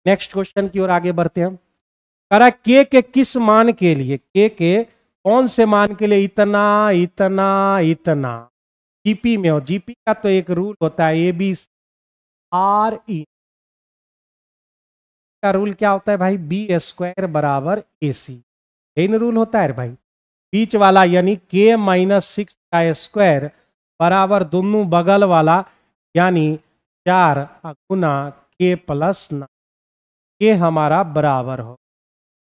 नेक्स्ट क्वेश्चन की ओर आगे बढ़ते हैं। करा के किस मान के लिए, के कौन से मान के लिए इतना इतना इतना जीपी में हो, जीपी का तो एक रूल होता है ए बी आर ई का रूल क्या होता है भाई, बी स्क्वायर बराबर ए सी, यही रूल होता है भाई। बीच वाला यानी के माइनस 6 का स्क्वायर बराबर दोनों बगल वाला यानी 4 गुना के प्लस 9, ये हमारा बराबर हो।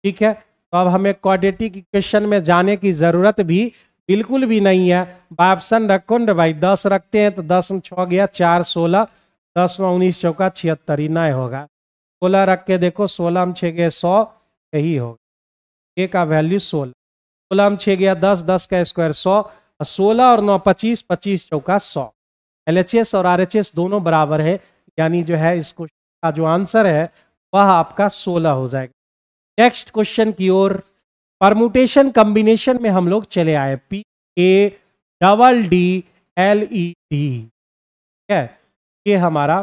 ठीक है, तो अब हमें क्वाड्रेटिक इक्वेशन में जाने की जरूरत भी बिल्कुल भी नहीं है। बाय ऑप्शन रखो न भाई, 10 रखते हैं तो 10 में 6 गया 4 16, 10 में 19 चौका 76 ही नहीं होगा। 16 रख के देखो, 16 में 6 गए 100, यही होगा, ए का वैल्यू 16, 16 में 6 गया 10, 10 का स्क्वायर 100, 16 और 9 25, 25 चौका 100। एलएचएस और आरएचएस दोनों बराबर है, यानी जो है इसको का जो आंसर है वह आपका 16 हो जाएगा। नेक्स्ट क्वेश्चन की ओर, परमुटेशन कॉम्बिनेशन में हम लोग चले आए, P A double D L E D. है, ये हमारा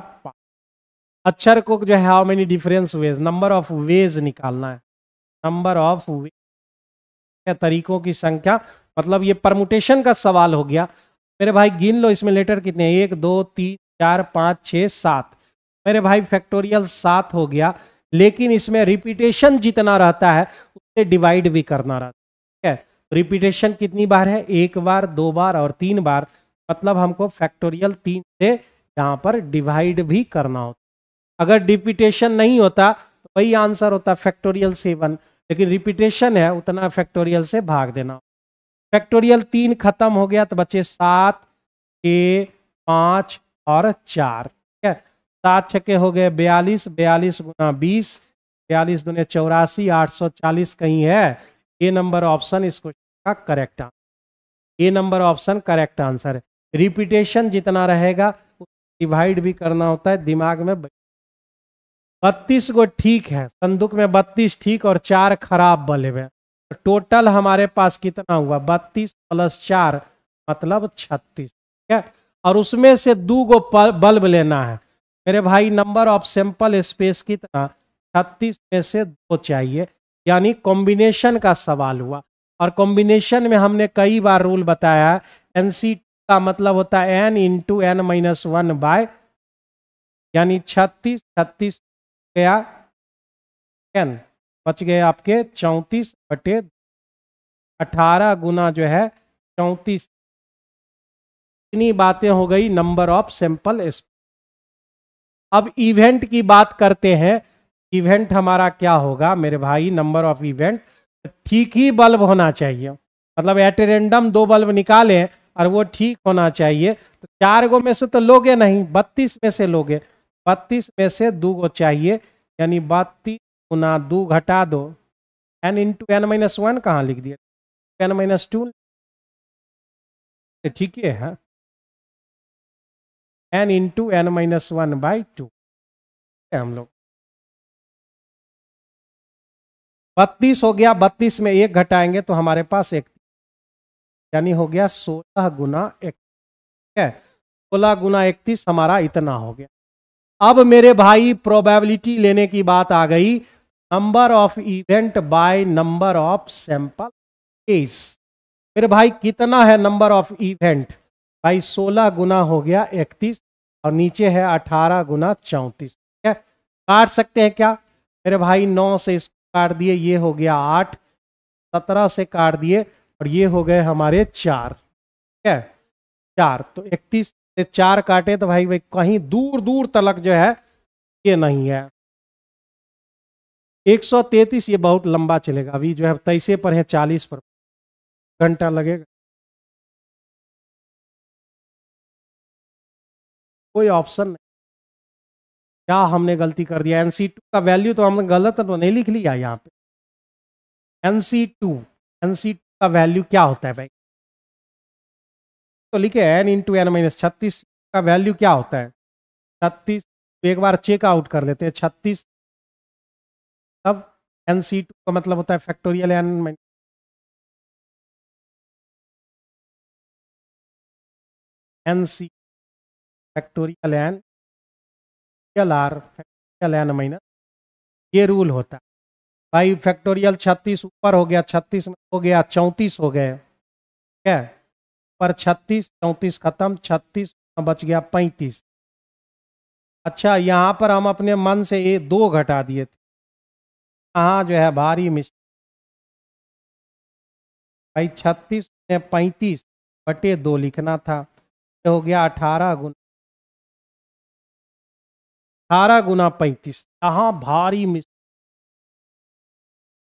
अक्षर को जो है how many difference ways, number of ways निकालना है, नंबर ऑफ वेज तरीकों की संख्या, मतलब ये परमुटेशन का सवाल हो गया। मेरे भाई गिन लो इसमें लेटर कितने हैं, 1 2 3 4 5 6 7, मेरे भाई फैक्टोरियल 7 हो गया। लेकिन इसमें रिपीटेशन जितना रहता है उससे डिवाइड भी करना रहता है। रिपीटेशन कितनी बार है, 1 बार 2 बार और 3 बार, मतलब हमको फैक्टोरियल 3 से यहाँ पर डिवाइड भी करना होता। अगर रिपीटेशन नहीं होता तो वही आंसर होता फैक्टोरियल 7, लेकिन रिपीटेशन है उतना फैक्टोरियल से भाग देना। फैक्टोरियल 3 खत्म हो गया तो बचे 7 6 5 और 4। ठीक है, 7 छक्के हो गए 42, 42 गुना 20, 42 दूने 84, 840 कहीं है। ए नंबर ऑप्शन इस क्वेश्चन का करेक्ट आंसर, ए नंबर ऑप्शन करेक्ट आंसर है। रिपीटेशन जितना रहेगा डिवाइड भी करना होता है, दिमाग में 32 को ठीक है, संदूक में 32 ठीक और 4 खराब बल्ब है, तो टोटल हमारे पास कितना हुआ 32 प्लस 4 मतलब 36। ठीक है, और उसमें से 2 को बल्ब लेना है मेरे भाई, नंबर ऑफ सैंपल स्पेस कितना 36 में से 2 चाहिए, यानी कॉम्बिनेशन का सवाल हुआ। और कॉम्बिनेशन में हमने कई बार रूल बताया है, एनसी का मतलब होता है n इंटू एन माइनस 1 बाय, यानी 36 36 गया n, बच गए आपके 34 बटे 18 गुना जो है 34। इतनी बातें हो गई नंबर ऑफ सैंपल। अब इवेंट की बात करते हैं, इवेंट हमारा क्या होगा मेरे भाई, नंबर ऑफ इवेंट ठीक ही बल्ब होना चाहिए, मतलब एट रैंडम 2 बल्ब निकाले और वो ठीक होना चाहिए। तो 4 गो में से तो लोगे नहीं, 32 में से लोगे, 32 में से 2 गो चाहिए, यानी 32 गुना 2 घटा दो, n इंटू एन माइनस 1 कहाँ लिख दिया, n माइनस 2 ठीक है, n इंटू एन माइनस 1 बाई 2 हम लोग 32 हो गया, 32 में 1 घटाएंगे तो हमारे पास 1, यानी हो गया 16 गुना 1। ठीक है, 16 गुना 31 हमारा इतना हो गया। अब मेरे भाई प्रोबेबिलिटी लेने की बात आ गई, number of event by number of sample case. मेरे भाई कितना है नंबर ऑफ इवेंट? भाई 16 गुना हो गया 31 और नीचे है 18 गुना 34। ठीक है, काट सकते हैं क्या मेरे भाई? 9 से इसको काट दिए, ये हो गया 8, 17 से काट दिए और ये हो गए हमारे 4। ठीक है, 4, तो 31 से 4 काटे तो भाई कहीं दूर दूर तलक जो है ये नहीं है। 133 ये बहुत लंबा चलेगा, अभी जो है 23 पर है, 40 पर घंटा लगेगा। कोई ऑप्शन नहीं। क्या हमने गलती कर दिया? NC2 का वैल्यू तो हमने गलत तो नहीं लिख लिया यहाँ पे। NC2 का वैल्यू क्या होता है भाई? तो लिखे n इंटू एन माइनस 36 का वैल्यू क्या होता है? 36। एक बार चेक आउट कर लेते हैं 36। तब NC2 का मतलब होता है factorial n NC factorial n L R factorial n minus, ये रूल होता है भाई। फैक्टोरियल 36 ऊपर हो गया, 36 में हो गया 34 हो गए। ठीक है, पर 36 34 खत्म, 36 बच गया 35। अच्छा, यहाँ पर हम अपने मन से ये 2 घटा दिए थे, यहाँ जो है भारी मिस्टेक भाई। 36 में 35 बटे 2 लिखना था, ये हो गया 18 गुना 35। यहाँ भारी मिस्टेक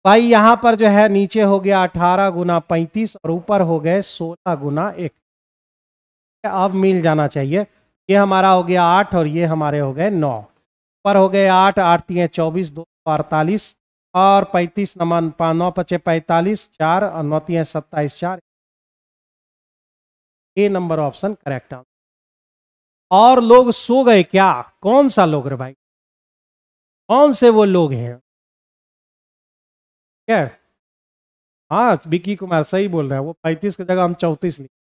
भाई। यहाँ पर जो है नीचे हो गया 18 गुना 35 और ऊपर हो गए 16 गुना 1। अब मिल जाना चाहिए। ये हमारा हो गया 8 और ये हमारे हो गए 9। ऊपर हो गए 8, 8 3 24, 2 48 और 35 9 9 5 45, 4 और 9 3 27, 4। ए नंबर ऑप्शन करेक्ट आंसर। और लोग सो गए क्या? कौन सा लोग रे भाई? कौन से वो लोग हैं? क्या? हाँ, विकी कुमार सही बोल रहा है, वो 35 की जगह हम 34 लिखे।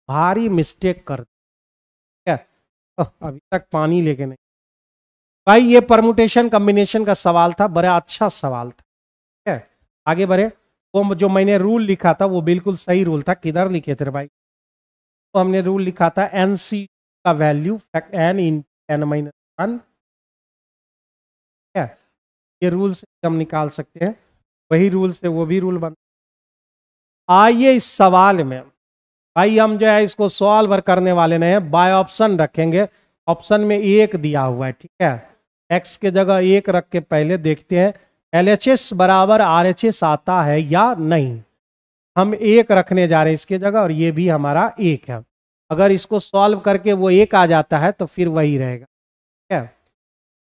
भारी मिस्टेक कर क्या? अभी तक पानी लेके नहीं। भाई ये परमुटेशन कॉम्बिनेशन का सवाल था, बड़ा अच्छा सवाल था। ठीक है, आगे बढ़े। वो जो मैंने रूल लिखा था वो बिल्कुल सही रूल था। किधर लिखे थे भाई? तो हमने रूल लिखा था NC का वैल्यू n इन n माइनस 1। क्या ये रूल से हम निकाल सकते हैं, वही रूल से वो भी रूल बन। आइए इस सवाल में भाई हम जो है इसको सॉल्व करने वाले नहीं है, बाय ऑप्शन रखेंगे। ऑप्शन में 1 दिया हुआ है। ठीक है, x के जगह 1 रख के पहले देखते हैं LHS बराबर RHS आता है या नहीं। हम 1 रखने जा रहे हैं इसके जगह और ये भी हमारा 1 है। अगर इसको सॉल्व करके वो 1 आ जाता है तो फिर वही रहेगा। ठीक है,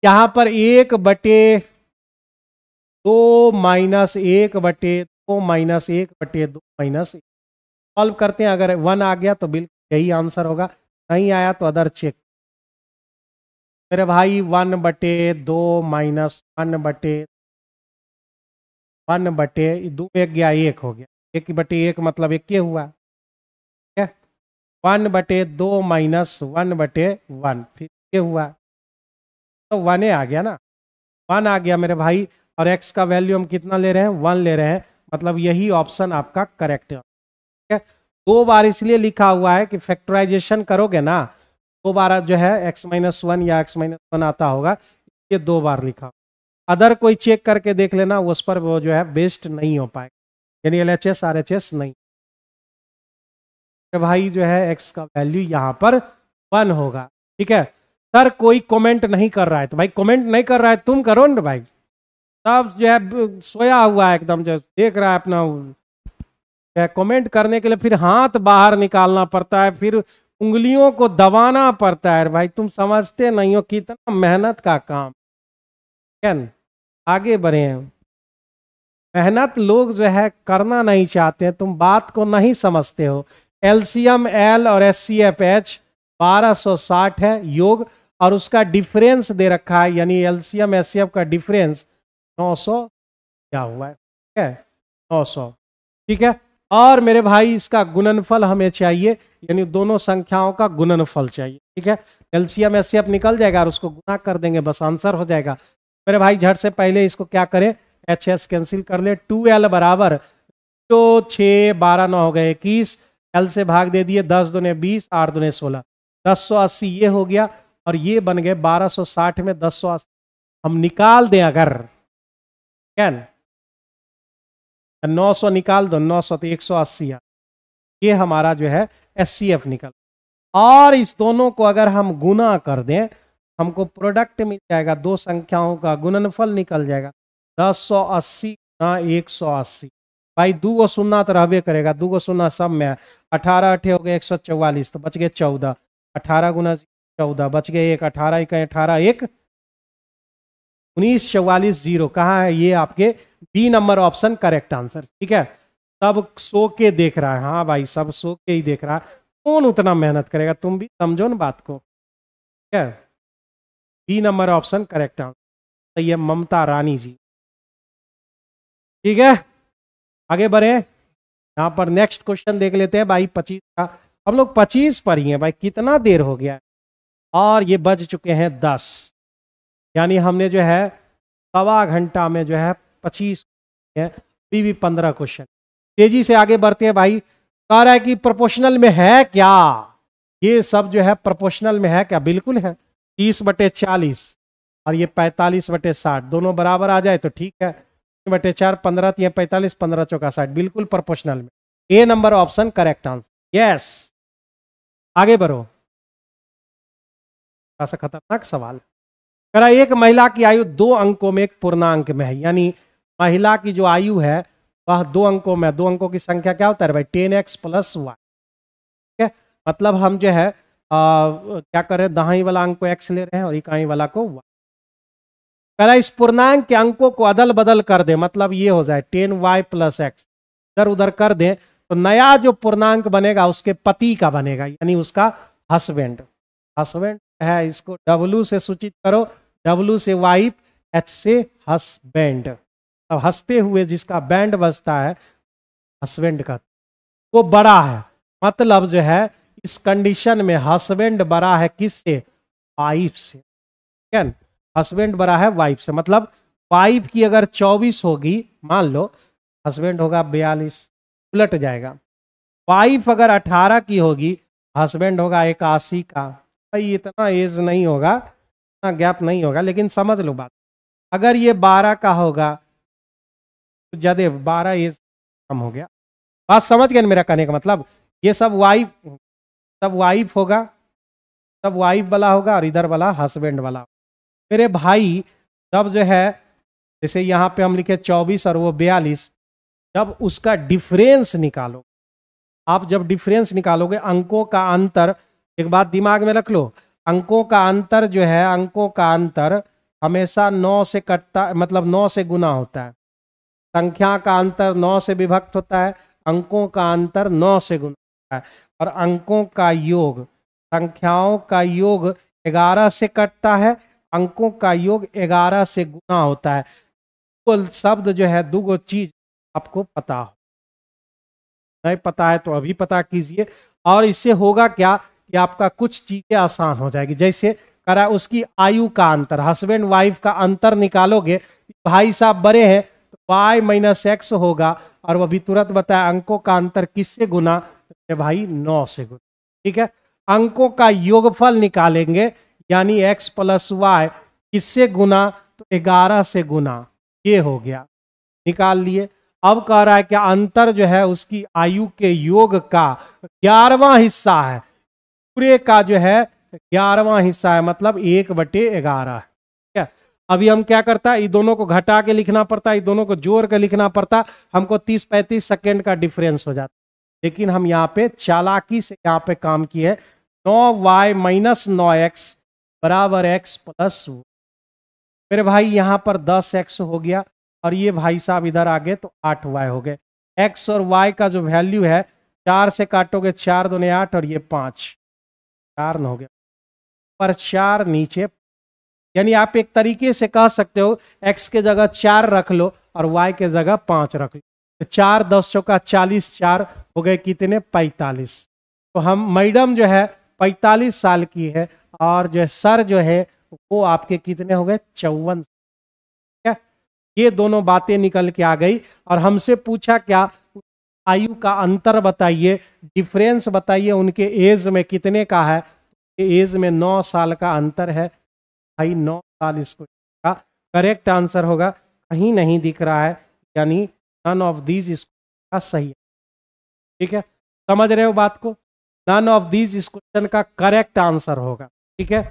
यहाँ पर 1/2 माइनस 1/2 माइनस 1/2 माइनस। सॉल्व करते हैं, अगर 1 आ गया तो बिल्कुल यही आंसर होगा, नहीं आया तो अदर चेक। मेरे भाई 1/2 माइनस 1/2 एक गया 1 हो गया, 1/1 मतलब 1 हुआ। ठीक है, 1/2 माइनस 1/1 फिर ये हुआ, तो 1 आ गया ना, 1 आ गया मेरे भाई। और x का वैल्यू हम कितना ले रहे हैं? 1 ले रहे हैं, मतलब यही ऑप्शन आपका करेक्ट है। ठीक है, 2 बार इसलिए लिखा हुआ है कि फैक्टराइजेशन करोगे ना, 2 बार जो है x-1 या x-1 आता होगा, ये 2 बार लिखा। अदर कोई चेक करके देख लेना, उस पर वो जो है बेस्ट नहीं हो पाएगा, यानी LHS RHS नहीं। तो भाई जो है x का वैल्यू यहाँ पर 1 होगा। ठीक है, सर कोई कमेंट नहीं कर रहा है, तो भाई कमेंट नहीं कर रहा है तुम करो ना भाई। सब जो है सोया हुआ है एकदम, जो देख रहा है अपना कमेंट करने के लिए फिर हाथ बाहर निकालना पड़ता है, फिर उंगलियों को दबाना पड़ता है। भाई तुम समझते नहीं हो कितना मेहनत का काम है। आगे बढ़े हैं, मेहनत लोग जो है करना नहीं चाहते, तुम बात को नहीं समझते हो। LCM L और SCF H 1260 है योग, और उसका डिफरेंस दे रखा है, यानी LCM SCF का डिफरेंस 900 क्या हुआ है? ठीक है, 900। ठीक है, और मेरे भाई इसका गुणनफल हमें चाहिए, यानी दोनों संख्याओं का गुणनफल चाहिए। ठीक है, LCM SCF निकल जाएगा और उसको गुना कर देंगे, बस आंसर हो जाएगा। मेरे भाई झट से पहले इसको क्या करें, एच एस कैंसिल कर ले। 2l बराबर 2 6 12 9 हो गए 21, एल से भाग दे दिए, 10 दूने 20, 8 दूने 16, 1080 ये हो गया। और ये बन गए 1260 में 1080 हम निकाल दें अगर, क्या 900 निकाल दो, 900 तो 180 ये हमारा जो है एचसीएफ निकल। और इस दोनों को अगर हम गुना कर दें हमको प्रोडक्ट मिल जाएगा, दो संख्याओं का गुणनफल निकल जाएगा 1080 गुना 180। भाई दू गो सुनना तो रहबे करेगा, दू गो सुनना सब में है। 18 अठे हो गए 144, तो बच गए 14, 18 गुना 14 बच गए 1, 18 1 18 1 19, 44 0। कहाँ है ये आपके B number option correct answer. ठीक है, सब सो के देख रहा है, हाँ भाई सब सो के ही देख रहा है, कौन उतना मेहनत करेगा, तुम भी समझो ना बात को। ठीक है, B number option correct answer. तो ये ममता रानी जी। ठीक है, आगे बढ़े, यहाँ पर नेक्स्ट क्वेश्चन देख लेते हैं भाई 25 का। हम लोग 25 पर ही हैं भाई, कितना देर हो गया और ये बज चुके हैं 10, यानी हमने जो है सवा घंटा में जो है 25 है, अभी भी 15 क्वेश्चन। तेजी से आगे बढ़ते हैं भाई। कह रहा है कि प्रोपोर्शनल में है क्या, ये सब जो है प्रोपोर्शनल में है क्या, बिल्कुल है। 30/40 और ये 45/60 दोनों बराबर आ जाए तो ठीक है। 3/4 15, 45, 15 चौका 60, बिल्कुल प्रोपोर्शनल में। A number option correct answer. Yes, आगे बढ़ो। ऐसा खतरनाक सवाल करा, एक महिला की आयु 2 अंकों में एक पूर्णांक में है, यानी महिला की जो आयु है वह 2 अंकों में, 2 अंकों की संख्या क्या होता है भाई 10x + y। ठीक है, मतलब हम जो है क्या कर रहे हैं, दाहिनी वाला अंक को x ले रहे हैं और इकाई वाला को y। कह रहा इस पूर्णांक के अंकों को अदल बदल कर दे, मतलब ये हो जाए 10y + x, इधर उधर कर दें तो नया जो पूर्णांक बनेगा उसके पति का बनेगा, यानी उसका हस्बैंड। हस्बैंड है, इसको W से सूचित करो, W से वाइफ, H से हस्बैंड। अब हंसते हुए जिसका बैंड बजता है हस्बैंड का, वो बड़ा है, मतलब जो है इस कंडीशन में हस्बैंड बड़ा है किससे, वाइफ से। क्या, हस्बैंड बड़ा है वाइफ से, मतलब वाइफ की अगर 24 होगी, मान लो हस्बैंड होगा 42, उलट जाएगा। वाइफ अगर 18 की होगी, हस्बैंड होगा 81 का। भाई इतना एज नहीं होगा, इतना गैप नहीं होगा, लेकिन समझ लो बात। अगर ये 12 का होगा तो ज्यादा 12 एज कम हो गया। बात समझ गए मेरा कहने का मतलब, ये सब वाइफ होगा, सब वाइफ वाला होगा और इधर वाला हस्बैंड वाला। मेरे भाई जब जो है, जैसे यहाँ पे हम लिखे 24 और वो 42, जब उसका डिफरेंस निकालो, आप जब डिफरेंस निकालोगे अंकों का अंतर, एक बात दिमाग में रख लो, अंकों का अंतर जो है, अंकों का अंतर हमेशा 9 से कटता, मतलब 9 से गुना होता है। संख्या का अंतर 9 से विभक्त होता है, अंकों का अंतर 9 से गुना होता है। और अंकों का योग, संख्याओं का योग 11 से कटता है, अंकों का योग 11 से गुना होता है। कुल शब्द जो है, दो चीज आपको पता हो, नहीं पता है तो अभी पता कीजिए। और इससे होगा क्या कि आपका कुछ चीजें आसान हो जाएगी। जैसे करा उसकी आयु का अंतर, हस्बैंड वाइफ का अंतर निकालोगे, भाई साहब बड़े हैं तो y - x होगा, और वो भी तुरंत बताया अंकों का अंतर किससे गुना, तो भाई 9 से गुना। ठीक है, अंकों का योगफल निकालेंगे, यानी x + y किससे गुना, तो 11 से गुना, ये हो गया, निकाल लिए। अब कह रहा है कि अंतर जो है उसकी आयु के योग का 11वां हिस्सा है, पूरे का जो है 11वां हिस्सा है, मतलब 1/11 है। ठीक है, अभी हम क्या करता है, इन दोनों को घटा के लिखना पड़ता है, इन दोनों को जोड़ के लिखना पड़ता, हमको 30-35 सेकेंड का डिफरेंस हो जाता। लेकिन हम यहाँ पे चालाकी से यहाँ पे काम किए, 9y - 9x = x + y। मेरे भाई यहाँ पर 10x हो गया, और ये भाई साहब इधर आ गए तो 8y हो गए। x और y का जो वैल्यू है, 4 से काटोगे 4 दूने 8 और ये 5, 4 न हो गया, पर 4 नीचे, यानी आप एक तरीके से कह सकते हो x के जगह 4 रख लो और y के जगह 5 रख लो, तो 4 10 चौका 40, 4 हो गए कितने, 45। तो हम मैडम जो है 45 साल की है, और जो है सर जो है वो आपके कितने हो गए, 54। ये दोनों बातें निकल के आ गई और हमसे पूछा क्या, आयु का अंतर बताइए, डिफरेंस बताइए उनके एज में कितने का है। एज में 9 साल का अंतर है भाई, 9 साल इसको का करेक्ट आंसर होगा। कहीं नहीं दिख रहा है, यानी नन ऑफ दीज इसका सही है। ठीक है, समझ रहे हो बात को, नन ऑफ दीज इस क्वेश्चन का करेक्ट आंसर होगा। ठीक है,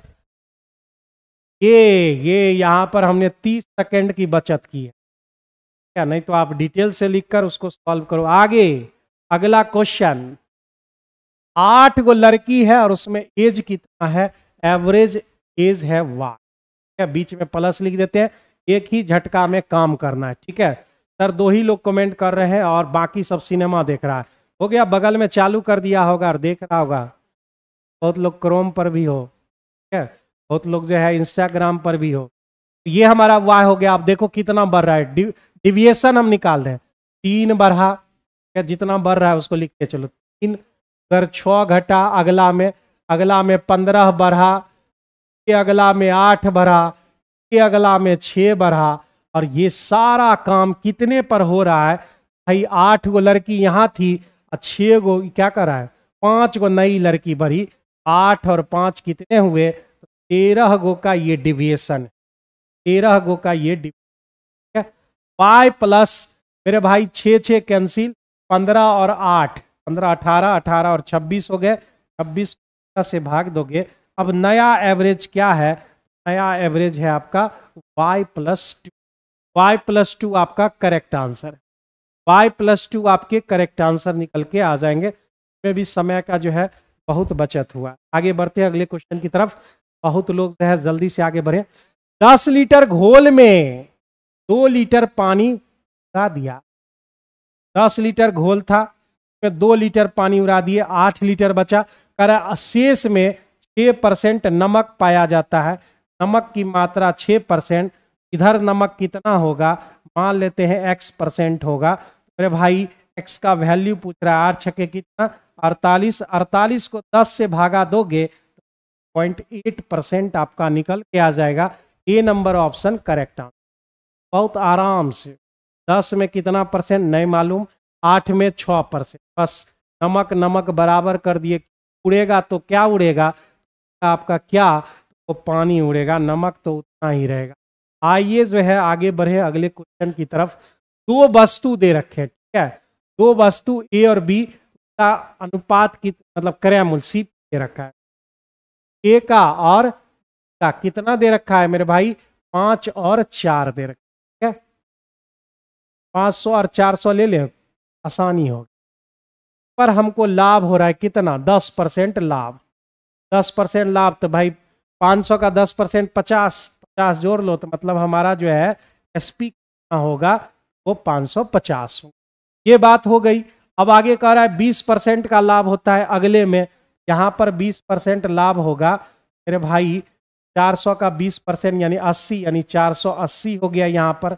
ये यहां पर हमने 30 सेकंड की बचत की है क्या, नहीं तो आप डिटेल से लिखकर उसको सॉल्व करो। आगे अगला क्वेश्चन, 8 गो लड़की है और उसमें एज कितना है, एवरेज एज है वाह, बीच में प्लस लिख देते हैं, एक ही झटका में काम करना है। ठीक है सर, 2 ही लोग कमेंट कर रहे हैं और बाकी सब सिनेमा देख रहा है, हो गया, बगल में चालू कर दिया होगा और देख रहा होगा। बहुत लोग क्रोम पर भी हो, ठीक है, बहुत लोग जो है इंस्टाग्राम पर भी हो। ये हमारा वाई हो गया, आप देखो कितना बढ़ रहा है, डिविएशन हम निकाल रहे हैं, 3 बढ़ा, जितना बढ़ रहा है उसको लिखते चलो, 3 अगर 6 घटा, अगला में 15 बढ़ा, ये अगला में 8 बढ़ा, ये अगला में 6 बढ़ा, और ये सारा काम कितने पर हो रहा है भाई, 8 गो लड़की यहाँ थी और 6 गो क्या कर रहा है, 5 गो नई लड़की बढ़ी, 8 और 5 कितने हुए, 13 गो का ये डिविएशन, 13 गो का ये डिविएशन है। y प्लस मेरे भाई 6 कैंसिल, 15 और 8, 15 18, 18 और 26 हो गए, 26 से भाग दोगे। अब नया एवरेज क्या है, नया एवरेज है आपका y प्लस 2, y प्लस 2 आपका करेक्ट आंसर, y प्लस 2 आपके करेक्ट आंसर निकल के आ जाएंगे। इसमें भी समय का जो है बहुत बचत हुआ। आगे बढ़ते हैं अगले क्वेश्चन की तरफ, बहुत लोग जो है जल्दी से आगे बढ़े। 10 लीटर घोल में 2 लीटर पानी उड़ा दिया, 10 लीटर घोल था, उसमें 2 लीटर पानी उड़ा दिए, 8 लीटर बचा। कह रहा शेष में 6% नमक पाया जाता है, नमक की मात्रा 6%, इधर नमक कितना होगा, मान लेते हैं x% होगा। अरे भाई x का वैल्यू पूछ रहा है, 8 छके कितना 48, 48 को 10 से भागा दोगे तो 0.8% आपका निकल के आ जाएगा। ए नंबर ऑप्शन करेक्ट आंसर, बहुत आराम से। 10 में कितना परसेंट नहीं मालूम, 8 में 6%, बस नमक नमक बराबर कर दिए। उड़ेगा तो क्या उड़ेगा आपका, क्या तो पानी उड़ेगा, नमक तो उतना ही रहेगा। आइए जो है आगे बढ़े अगले क्वेश्चन की तरफ। 2 वस्तु दे रखे हैं, ठीक है, 2 वस्तु ए और बी का अनुपात की मतलब क्रयमूल्य सी दे रखा है, ए का और का कितना दे रखा है मेरे भाई, 5 और 4 दे रखा है। 500 और 400 ले लें, आसानी होगी। पर हमको लाभ हो रहा है कितना, 10% लाभ, 10% लाभ, तो भाई 500 का 10% 50 जोड़ लो, तो मतलब हमारा जो है एसपी कितना होगा, वो 550 हो। ये बात हो गई। अब आगे कह रहा है 20% का लाभ होता है अगले में, यहां पर 20% लाभ होगा मेरे भाई, 400 का 20% यानी 80, यानी 480 हो गया। यहाँ पर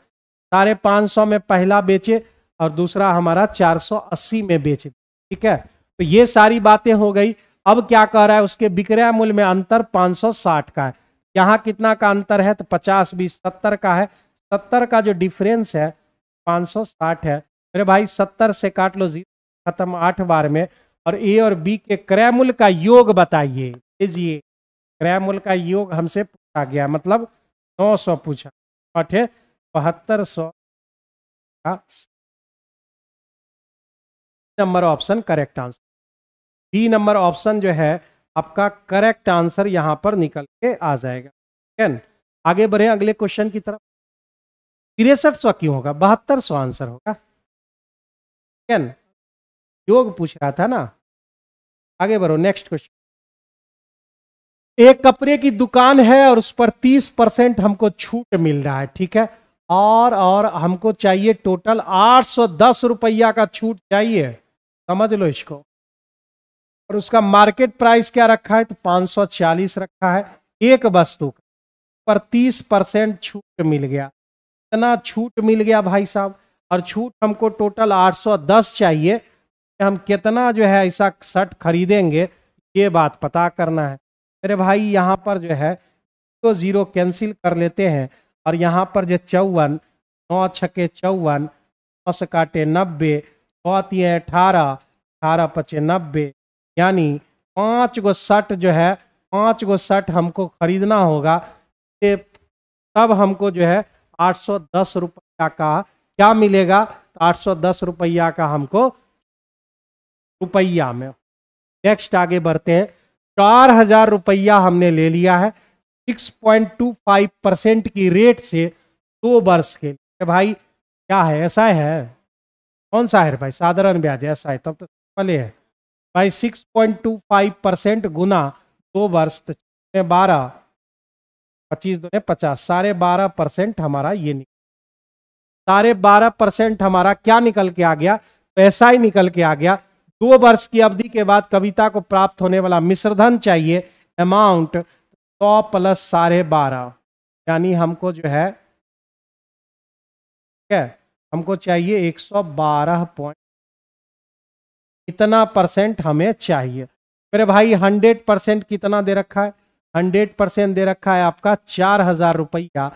550 में पहला बेचे और दूसरा हमारा 480 में बेचे, ठीक है, तो ये सारी बातें हो गई। अब क्या कह रहा है, उसके विक्रय मूल्य में अंतर 560 का है। यहाँ कितना का अंतर है, तो 50 20 70 का है, 70 का जो डिफरेंस है 560 है मेरे भाई। 70 से काट लो, 0 खत्म 8 बार में। और ए और बी के क्रय मूल्य का योग बताइए, लीजिए क्रय मूल्य का योग हमसे पूछा गया, मतलब 900 पूछा, 7200 का number option correct answer, B number option जो है आपका करेक्ट आंसर यहां पर निकल के आ जाएगा। ठीक है, आगे बढ़े अगले क्वेश्चन की तरफ। 6300 क्यों होगा, 7200 आंसर होगा। ठीक है, योग पूछ रहा था ना। आगे बढ़ो, नेक्स्ट क्वेश्चन। एक कपड़े की दुकान है और उस पर 30% हमको छूट मिल रहा है, ठीक है, और हमको चाहिए टोटल 810 रुपया का छूट चाहिए, समझ लो इसको। और उसका मार्केट प्राइस क्या रखा है, तो 540 रखा है। एक वस्तु पर 30% छूट मिल गया, इतना छूट मिल गया भाई साहब, और छूट हमको टोटल 810 चाहिए। हम कितना जो है ऐसा शर्ट खरीदेंगे, ये बात पता करना है मेरे भाई। यहाँ पर जो है तो 0 कैंसिल कर लेते हैं, और यहाँ पर जो 54 9 छक्के 54, 9 से काटे 90, 18, 18 पचे 90, यानी 5 गो शर्ट जो है, 5 गो शर्ट हमको खरीदना होगा। तब हमको जो है 810 रुपया का क्या मिलेगा, तो 810 रुपया का हमको रुपया में। नेक्स्ट आगे बढ़ते हैं। 4000 रुपया हमने ले लिया है 6.25% की रेट से 2 वर्ष के लिए। भाई क्या है, ऐसा है, कौन सा है भाई, साधारण ब्याज ऐसा है, तब तो पहले है भाई। 6.25% गुना 2 वर्ष, 12, 25 दूने 50, 12.5% हमारा ये 12.5% हमारा क्या निकल के आ गया, तो ऐसा ही निकल के आ गया। 2 वर्ष की अवधि के बाद कविता को प्राप्त होने वाला मिश्रधन चाहिए, अमाउंट 100 प्लस 12.5, यानी हमको जो है क्या, हमको चाहिए 112 इतना परसेंट हमें चाहिए। मेरे भाई 100% कितना दे रखा है, 100% दे रखा है आपका 4000 रुपया,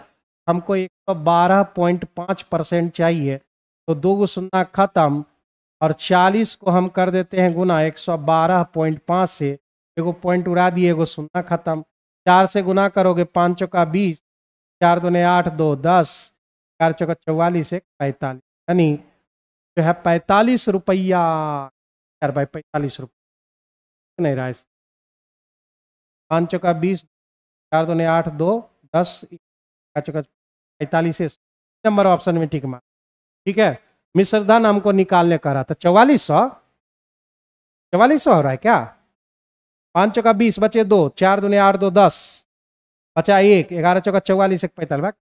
हमको 112.5% चाहिए। तो 2 शून्य खत्म, और 40 को हम कर देते हैं गुना 112.5 से, एगो पॉइंट उड़ा दिए, एगो शून्य खत्म। 4 से गुना करोगे 5 चौका 20, 4 दूने 8, 2 10, 4 चौका 44, 1 45, यानी जो है 45 रुपया। यार भाई 45 रुपया नहीं रहा है, 5 चौका 20, 4 दूने 8, 2 10, 4 चौका 45, नंबर ऑप्शन में टिक मार। ठीक है, मिश्रधन हमको निकालने का रहा था 4400, 4400 हो रहा है क्या, 5 चौका 20 बचे 2, 4 दूने 8, 2 10, बचा 1, 11 चौका 44, 1 45,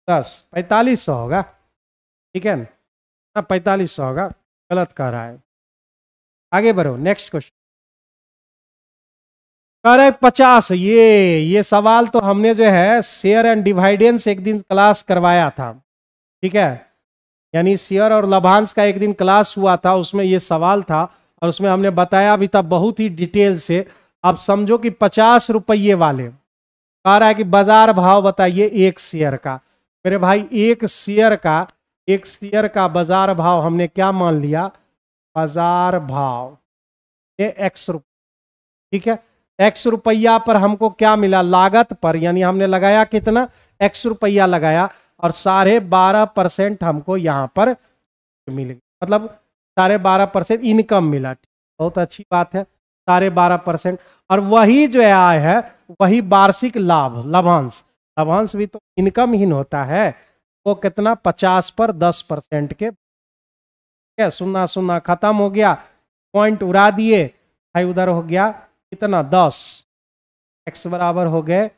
10, 4500 होगा। ठीक है ना, 4500 होगा, गलत कह रहा है। आगे बढ़ो, नेक्स्ट क्वेश्चन। करेक्ट 50। ये सवाल तो हमने जो है शेयर एंड डिवाइडेंस एक दिन क्लास करवाया था। ठीक है, यानी शेयर और लाभांश का एक दिन क्लास हुआ था, उसमें ये सवाल था, और उसमें हमने बताया भी था बहुत ही डिटेल से। अब समझो कि 50 रुपये वाले कह रहा है कि बाजार भाव बताइए एक शेयर का। मेरे भाई एक शेयर का बाजार भाव हमने क्या मान लिया, बाजार भाव ये x रुपया। ठीक है, x रुपया पर हमको क्या मिला, लागत पर, यानी हमने लगाया कितना, x रुपया लगाया, और 12.5% हमको यहाँ पर मिल गया, मतलब 12.5% इनकम मिला। बहुत अच्छी बात है, 12.5%। और वही जो आय है वही वार्षिक लाभ, लाभांश, लाभांश भी तो इनकम ही होता है, वो कितना 50 पर 10% के। क्या, शून्य शून्य खत्म हो गया, पॉइंट उड़ा दिए भाई, उधर हो गया कितना 10, x बराबर हो गए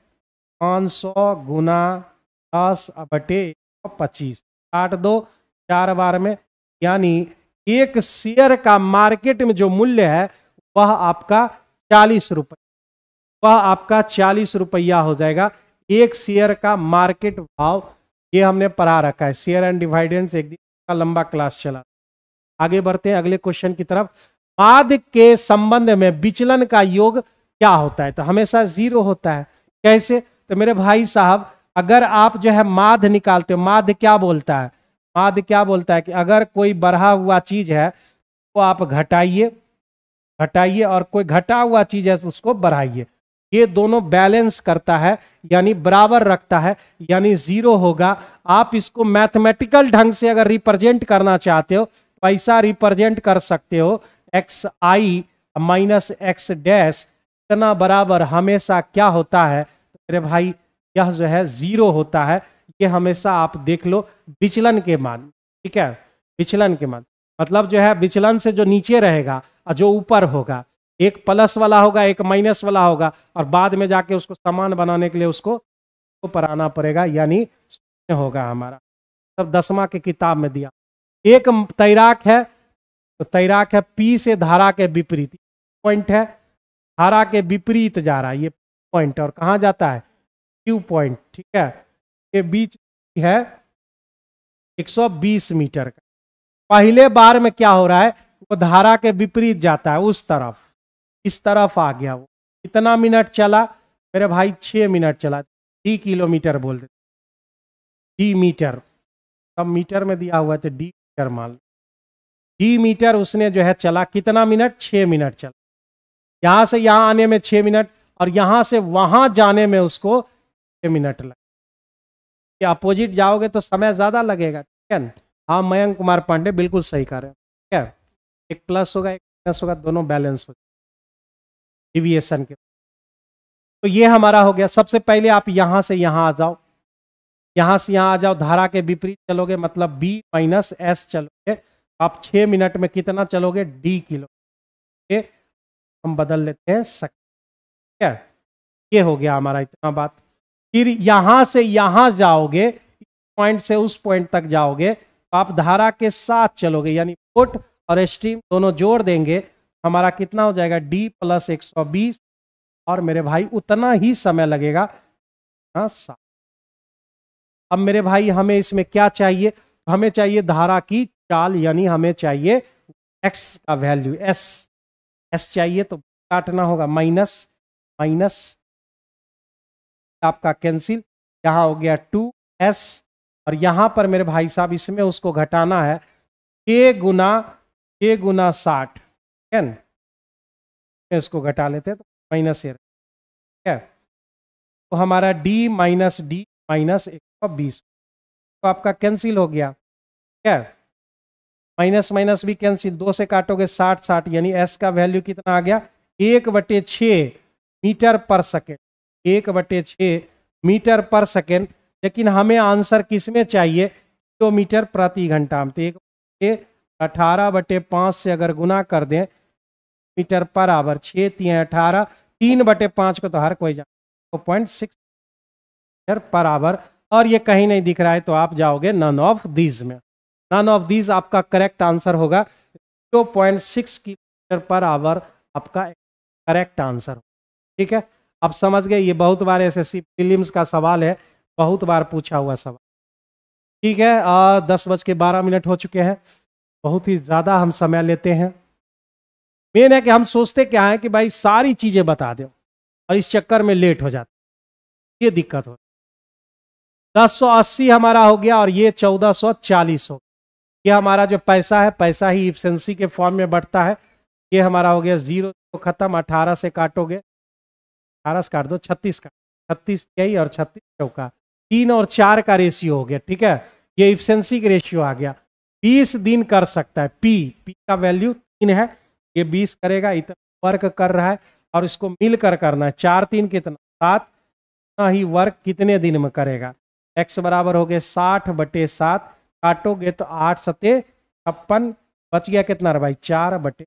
500 गुना 10 बटे 25, 8 2 4 बार में, यानी एक शेयर का मार्केट में जो मूल्य है वह आपका 40 रुपये, वह आपका 40 रुपया हो जाएगा एक शेयर का मार्केट भाव। ये हमने पढ़ा रखा है, शेयर एंड डिवाइडेंस एक दिन का लंबा क्लास चला। आगे बढ़ते हैं अगले क्वेश्चन की तरफ। माध्य के संबंध में विचलन का योग क्या होता है, तो हमेशा 0 होता है। कैसे, तो मेरे भाई साहब अगर आप जो है माध्य निकालते हो, माध्य क्या बोलता है, माध्य क्या बोलता है कि अगर कोई बढ़ा हुआ चीज है तो आप घटाइए, घटाइए, और कोई घटा हुआ चीज है तो उसको बढ़ाइए, ये दोनों बैलेंस करता है, यानी बराबर रखता है, यानी 0 होगा। आप इसको मैथमेटिकल ढंग से अगर रिप्रेजेंट करना चाहते हो तो ऐसा रिप्रेजेंट कर सकते हो, एक्स आई माइनस एक्स डैश इतना बराबर हमेशा क्या होता है, तो मेरे भाई यह जो है 0 होता है। ये हमेशा आप देख लो विचलन के मान। ठीक है, विचलन के मान मतलब जो है विचलन से जो नीचे रहेगा और जो ऊपर होगा, एक प्लस वाला होगा एक माइनस वाला होगा, और बाद में जाके उसको समान बनाने के लिए उसको ऊपर आना पड़ेगा, यानी होगा हमारा। सब 10वां के किताब में दिया। एक तैराक है, तो तैराक है पी से धारा के विपरीत, पॉइंट है, धारा के विपरीत जा रहा है ये पॉइंट, और कहाँ जाता है, क्यू पॉइंट। ठीक है, के बीच है 120 मीटर का। पहले बार में क्या हो रहा है, वो धारा के विपरीत जाता है, उस तरफ, इस तरफ आ गया। वो कितना मिनट चला, मेरे भाई 6 मिनट चला, डी किलोमीटर बोल देते, डी मीटर, सब मीटर में दिया हुआ है तो डी मीटर मान लो। डी मीटर उसने जो है चला कितना मिनट, 6 मिनट चला। यहां से यहां आने में 6 मिनट और यहां से वहां जाने में उसको 6 मिनट लगे। अपोजिट जाओगे तो समय ज्यादा लगेगा, ठीक है ना। हाँ मयंक कुमार पांडे बिल्कुल सही कर रहे हैं, ठीक है। एक प्लस होगा एक माइनस होगा, दोनों बैलेंस हो डिविएशन के। तो ये हमारा हो गया। सबसे पहले आप यहां से यहां आ जाओ, यहां से यहां आ जाओ, धारा के विपरीत चलोगे मतलब बी माइनस एस चलोगे। आप 6 मिनट में कितना चलोगे, डी किलो, हम बदल लेते हैं ठीक है। ये हो गया हमारा इतना बात। फिर यहां से यहां जाओगे, पॉइंट से उस पॉइंट तक जाओगे तो आप धारा के साथ चलोगे, यानी फुट और स्ट्रीम दोनों जोड़ देंगे, हमारा कितना हो जाएगा, डी प्लस 120। और मेरे भाई उतना ही समय लगेगा। हाँ, अब मेरे भाई हमें इसमें क्या चाहिए, हमें चाहिए धारा की चाल, यानी हमें चाहिए एक्स का वैल्यू, एस चाहिए। तो काटना होगा, माइनस माइनस आपका कैंसिल, यहां हो गया 2s। और यहां पर मेरे भाई साहब इसमें उसको घटाना है k गुना 60, है ना। इसको घटा लेते हैं तो माइनस है, ठीक है। तो हमारा d माइनस 120 तो आपका कैंसिल हो गया, ठीक है। माइनस माइनस भी कैंसिल, 2 से काटोगे 60 यानी s का वैल्यू कितना आ गया, 1/6 मीटर पर सेकेंड, 1/6 मीटर पर सेकेंड। लेकिन हमें आंसर किस में चाहिए, किलोमीटर प्रति घंटा में। तो 18/5 से अगर गुना कर दें, मीटर पर आवर, 6 3 18, 3/5 को तो हर कोई जाए, 0.6 मीटर पर आवर। और ये कहीं नहीं दिख रहा है तो आप जाओगे नन ऑफ दीज में, नन ऑफ दीज आपका करेक्ट आंसर होगा। 0.6 किलोमीटर पर आवर आपका करेक्ट आंसर, ठीक है। आप समझ गए, ये बहुत बार एसएससी प्रीलिम्स का सवाल है, बहुत बार पूछा हुआ सवाल, ठीक है। 10:12 हो चुके हैं, बहुत ही ज़्यादा हम समय लेते हैं। मेन है कि हम सोचते क्या है कि भाई सारी चीज़ें बता दें और इस चक्कर में लेट हो जाते, ये दिक्कत हो। 1080 हमारा हो गया और ये 1440 हो गया। ये हमारा जो पैसा है, पैसा ही इफिशिएंसी के फॉर्म में बढ़ता है। ये हमारा हो गया 0 तो खत्म, 18 से काटोगे, 18 से काट दो, 36 का, 36 यही और 36 चौका, 3 और 4 का रेशियो हो गया, ठीक है। ये इफिशिएंसी का रेशियो आ गया। 20 दिन कर सकता है, पी का वैल्यू 3 है, ये 20 करेगा, इतना वर्क कर रहा है। और इसको मिलकर करना है, 4 3 कितना 7, इतना ही वर्क कितने दिन में करेगा। x बराबर हो गए 60/7, काटोगे तो 8 सते 56, बच गया कितना रे भाई, 4/,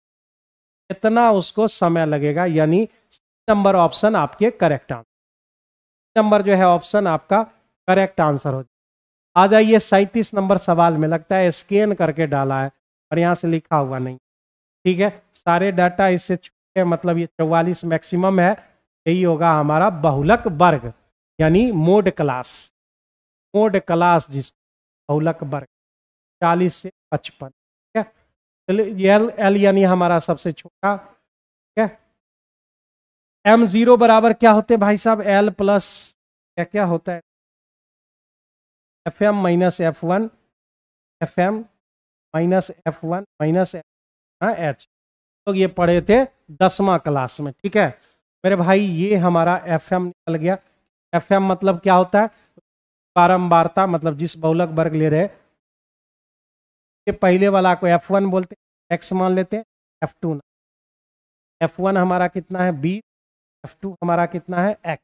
कितना उसको समय लगेगा। यानी नंबर ऑप्शन आपके करेक्ट आंसर, नंबर जो है ऑप्शन आपका करेक्ट आंसर हो। आ जाइए 37 नंबर सवाल में, लगता है स्कैन करके डाला है और यहाँ से लिखा हुआ नहीं, ठीक है। सारे डाटा इससे छूटे, मतलब ये 44 मैक्सिमम है, यही होगा हमारा बहुलक वर्ग, यानी मोड क्लास, मोड क्लास जिसको बहुलक वर्ग 40 से 55, ठीक है। चलिए एल यानी हमारा सबसे छोटा, ठीक है। m0 बराबर क्या होते हैं भाई साहब, एल प्लस क्या क्या होता है, fm minus f1, fm minus f1 minus h। तो ये पढ़े थे 10वां क्लास में, ठीक है मेरे भाई। ये हमारा fm निकल गया। fm मतलब क्या होता है, बारंबारता, मतलब जिस बहुलक वर्ग ले रहे, ये पहले वाला को f1 बोलते हैं, x मान लेते हैं, f2 f1 हमारा कितना है 20, f2 हमारा कितना है x,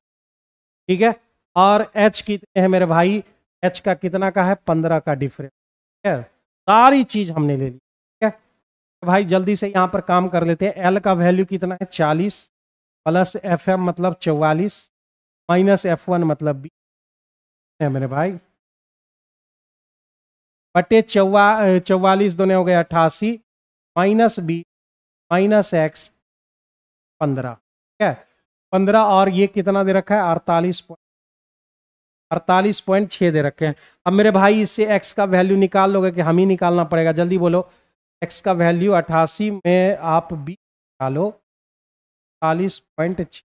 ठीक है। और h कितने हैं मेरे भाई, h का कितना का है 15 का डिफरेंस, ठीक है। सारी चीज हमने ले ली, ठीक है भाई। जल्दी से यहाँ पर काम कर लेते हैं। l का वैल्यू कितना है 40, प्लस fm मतलब 44, माइनस f1 मतलब 20 है मेरे भाई, बटे 44 दोनों हो गए 88, माइनस 20 माइनस x 15, ठीक है 15। और ये कितना दे रखा है 48.6 दे रखे हैं। अब मेरे भाई इससे x का वैल्यू निकाल लोगे कि हम ही निकालना पड़ेगा, जल्दी बोलो। x का वैल्यू 88 में आप 20 निकालो, 48.6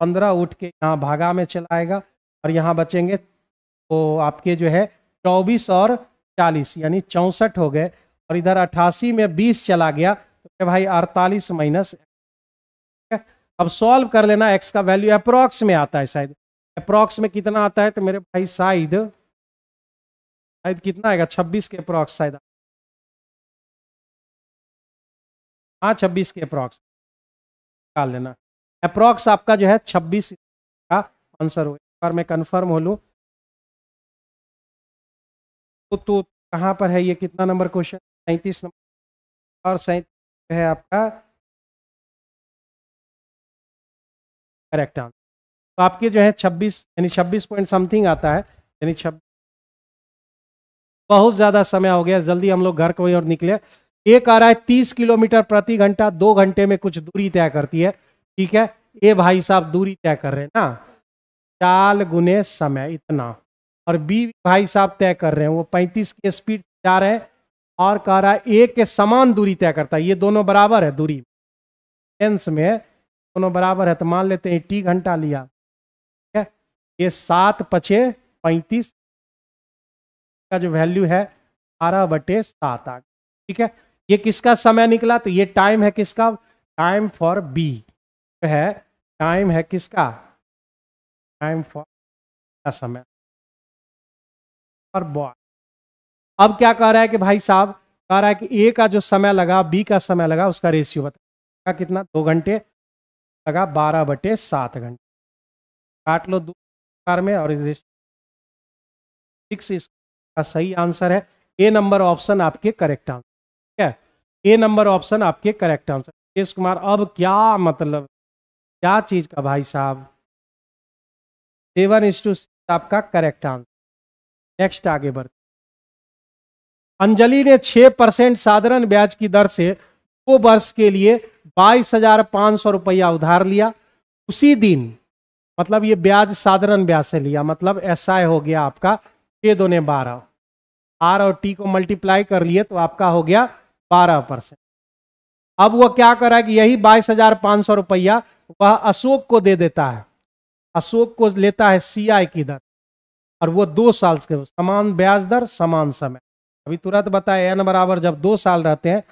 15 उठ के यहाँ भागा में चला आएगा और यहाँ बचेंगे तो आपके जो है 24 और 40 यानी 64 हो गए, और इधर 88 में 20 चला गया तो भाई 48 माइनस। अब सॉल्व कर लेना, x का वैल्यू अप्रोक्स में आता है, शायद अप्रोक्स में कितना आता है तो मेरे भाई शायद कितना आएगा, 26 के अप्रोक्स शायद, हाँ 26 के अप्रोक्स निकाल लेना। अप्रोक्स आपका जो है 26 का आंसर हो। एक बार मैं कंफर्म हो लूँ तो कहाँ पर है ये, कितना नंबर क्वेश्चन, 37 नंबर, और 37 है आपका करेक्ट आंसर। तो आपके जो है 26 यानी 26 पॉइंट समथिंग आता है, यानी 26। बहुत ज्यादा समय हो गया, जल्दी हम लोग घर को ओर निकले। एक आ रहा है 30 किलोमीटर प्रति घंटा, 2 घंटे में कुछ दूरी तय करती है, ठीक है। ये भाई साहब दूरी तय कर रहे हैं ना, चाल गुने समय इतना, और बी भाई साहब तय कर रहे हैं, वो 35 की स्पीड जा रहे हैं, और कह रहा है ए के समान दूरी तय करता है, ये दोनों बराबर है दूरी टेंस में, दोनों बराबर है, तो मान लेते हैं 80 घंटा लिया, ठीक है। ये 7 पचे 35 का जो वैल्यू है 12/7 आ, ठीक है। ये किसका समय निकला, तो ये टाइम है किसका, टाइम फॉर बी है, टाइम है किसका, टाइम फॉर का समय और बॉय। अब क्या कह रहा है कि भाई साहब कह रहा है कि ए का जो समय लगा, बी का समय लगा, उसका रेशियो बता कितना, 2 घंटे लगा 12/7 घंटे, काट लो 2 बार में, और 6 इसका सही आंसर है। ए नंबर ऑप्शन आपके करेक्ट आंसर, ठीक है, ए नंबर ऑप्शन आपके करेक्ट आंसर। सुरेश कुमार, अब क्या मतलब, क्या चीज का भाई साहब, 7:6 आपका करेक्ट आंसर। नेक्स्ट आगे बढ़, अंजलि ने 6% साधारण ब्याज की दर से 2 वर्ष के लिए 22,500 रुपया उधार लिया। उसी दिन, मतलब ये ब्याज साधारण ब्याज से लिया, मतलब SI हो गया आपका 6 दूने 12, आर और टी को मल्टीप्लाई कर लिए तो आपका हो गया 12%। अब वह क्या कर रहा है कि यही 22,500 रुपया वह अशोक को दे देता है, अशोक को लेता है CI की दर, और वो 2 साल के, समान ब्याज दर समान समय। अभी तुरंत बताए n बराबर जब 2 साल रहते हैं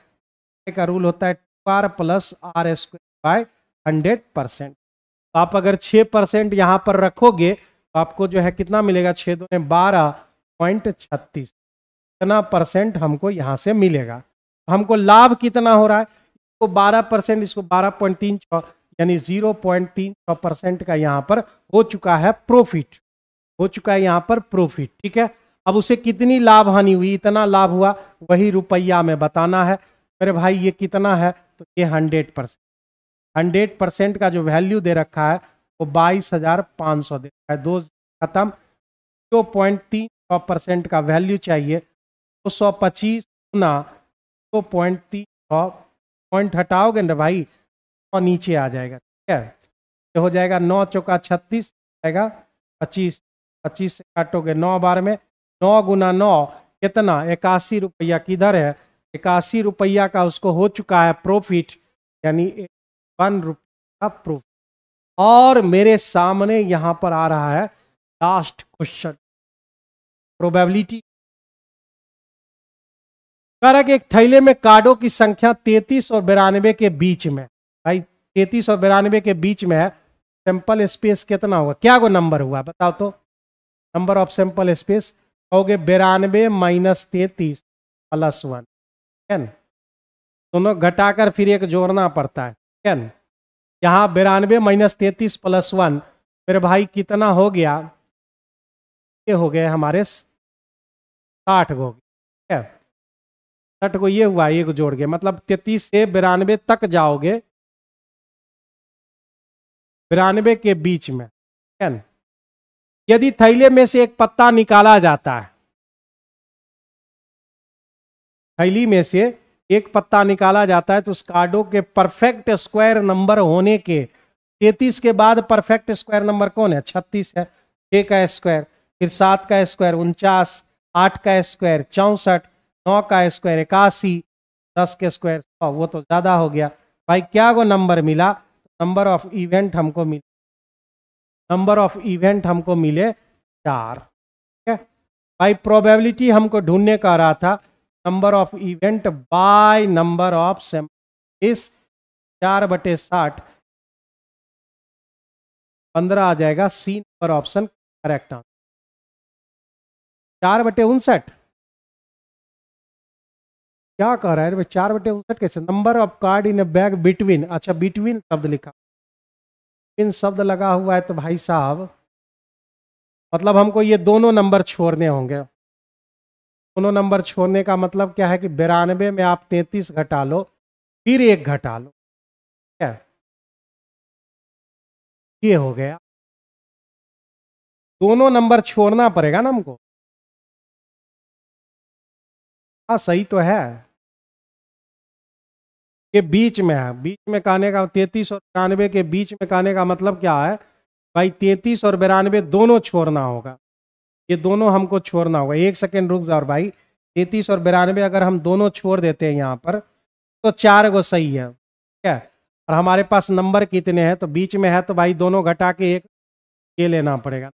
का रूल होता है 2r + r² बाय 100%। तो आप अगर 6% यहां पर रखोगे तो आपको जो है कितना मिलेगा, 6 दूने 12.36, इतना परसेंट हमको यहां से मिलेगा। हमको लाभ कितना हो रहा है, इसको 12%, इसको 12.36 यानी 0.36% का यहां पर हो चुका है प्रॉफिट, हो चुका है यहां पर प्रॉफिट, ठीक है। अब उसे कितनी लाभ हानि हुई, इतना लाभ हुआ, वही रुपया में बताना है मेरे भाई। ये कितना है, तो ये 100%, 100% का जो वैल्यू दे रखा है वो 22,500 दे रखा है, 2 खत्म, 2.36% का वैल्यू चाहिए, 225 गुना 2.36 पॉइंट हटाओगे ना भाई और नीचे आ जाएगा, ठीक है। तो हो जाएगा 9 चौका 36 आएगा 25, 25 से काटोगे 9 बार में, 9 गुना 9 कितना, 81 रुपया किधर है, 81 रुपया का उसको हो चुका है प्रॉफिट, यानी 1 रुपया का प्रॉफिट। और मेरे सामने यहां पर आ रहा है लास्ट क्वेश्चन, प्रोबेबिलिटी। कह रहा है कि एक थैले में कार्डों की संख्या 33 और 92 के बीच में, भाई 33 और 92 के बीच में है, सैंपल स्पेस कितना होगा, क्या को नंबर हुआ बताओ तो, नंबर ऑफ सैंपल स्पेस कहोगे 92 माइनस 33 प्लस 1, है ना, दोनों घटाकर फिर एक जोड़ना पड़ता है ना। यहाँ 92 माइनस 33 प्लस 1 मेरे भाई कितना हो गया, ये हो गए हमारे 60 हो गए, 60 को ये हुआ, एक जोड़ के मतलब 33 से 92 तक जाओगे, 92 के बीच में, है ना। यदि थैले में से एक पत्ता निकाला जाता है, थैली में से एक पत्ता निकाला जाता है, तो उस कार्डों के परफेक्ट स्क्वायर नंबर होने के, 33 के बाद परफेक्ट स्क्वायर नंबर कौन है, 36 है, 6 का स्क्वायर, फिर 7 का स्क्वायर 49, 8 का स्क्वायर 64, 9 का स्क्वायर 81, 10 के स्क्वायर 100, वो तो ज्यादा हो गया भाई। क्या वो नंबर मिला, नंबर ऑफ इवेंट हमको मिला नंबर ऑफ इवेंट हमको मिले 4। ठीक है भाई, प्रोबेबिलिटी हमको ढूंढने का रहा था number of event by number of sample. इस 4/60 15 आ जाएगा, C number option correct answer. 4/59 क्या कह रहा है भाई? 4/59 कैसे? Number of card in a bag between, अच्छा बिटवीन शब्द लिखा, बिटवीन शब्द लगा हुआ है तो भाई साहब मतलब हमको ये दोनों नंबर छोड़ने होंगे। दोनों नंबर छोड़ने का मतलब क्या है कि 92 में आप 33 घटा लो, फिर 1 घटा लो, क्या ये हो गया। दोनों नंबर छोड़ना पड़ेगा ना हमको। हाँ सही तो है, ये बीच में है। बीच में कहने का 33 और 92 के बीच में कहने का मतलब क्या है भाई? 33 और 92 दोनों छोड़ना होगा, ये दोनों हमको छोड़ना होगा। 1 सेकेंड रुक जाओ भाई, 33 और 92 अगर हम दोनों छोड़ देते हैं यहाँ पर तो 4 गो सही है, ठीक है। और हमारे पास नंबर कितने हैं? तो बीच में है तो भाई दोनों घटा के एक ये लेना पड़ेगा।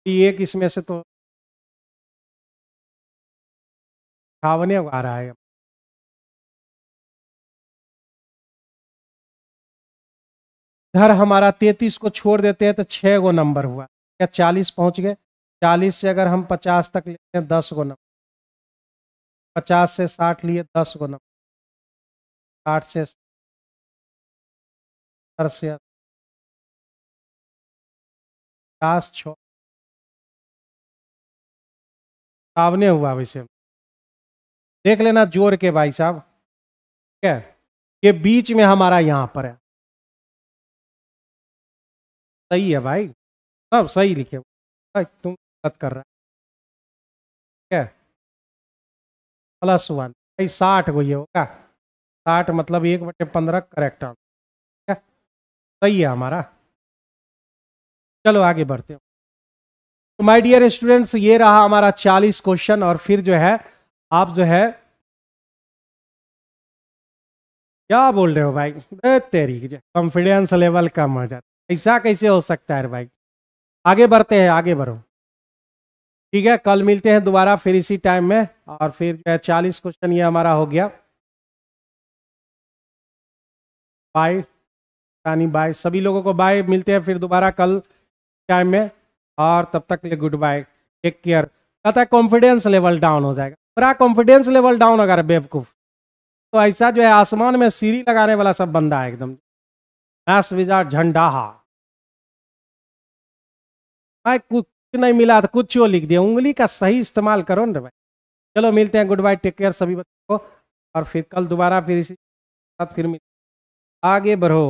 एक इसमें से तो 58 आ रहा है। इधर हमारा 33 को छोड़ देते हैं तो 6 गो नंबर हुआ, क्या 40 पहुंच गए? 40 से अगर हम 50 तक लेते हैं 10 गो नंबर, 50 से 60 लिए 10 गो नंबर, 60 से 70 से 50 छो सावने हुआ वैसे, देख लेना जोड़ के भाई साहब, ठीक है। ये बीच में हमारा यहाँ पर है, सही है भाई, सब सही लिखे भाई, तुम गलत कर रहा है, ठीक है। +1 भाई 60 को ये होगा, 60 मतलब 1/15 करेक्ट आंसर, ठीक है, सही है हमारा। चलो आगे बढ़ते हैं। तो माय डियर स्टूडेंट्स, ये रहा हमारा 40 क्वेश्चन। और फिर जो है आप जो है क्या बोल रहे हो भाई? तेरी कॉन्फिडेंस लेवल कम हो जाता, ऐसा कैसे हो सकता है भाई? आगे बढ़ते हैं, आगे बढ़ो, ठीक है। कल मिलते हैं दोबारा फिर इसी टाइम में। और फिर जो है 40 क्वेश्चन ये हमारा हो गया। बाय रानी, बाय सभी लोगों को, बाय। मिलते हैं फिर दोबारा कल टाइम में, और तब तक के लिए गुड बाय, टेक केयर। कहता है कॉन्फिडेंस लेवल डाउन हो जाएगा, पूरा कॉन्फिडेंस लेवल डाउन अगर बेवकूफ तो ऐसा जो है आसमान में सीढ़ी लगाने वाला सब बंदा है एकदम, मैथ्स विजार्ड झंडा। भाई कुछ नहीं मिला तो कुछ लिख दिया, उंगली का सही इस्तेमाल करो ना भाई। चलो मिलते हैं, गुड बाय, टेक केयर सभी बच्चों को। और फिर कल दोबारा फिर इसी साथ फिर आगे बढ़ो।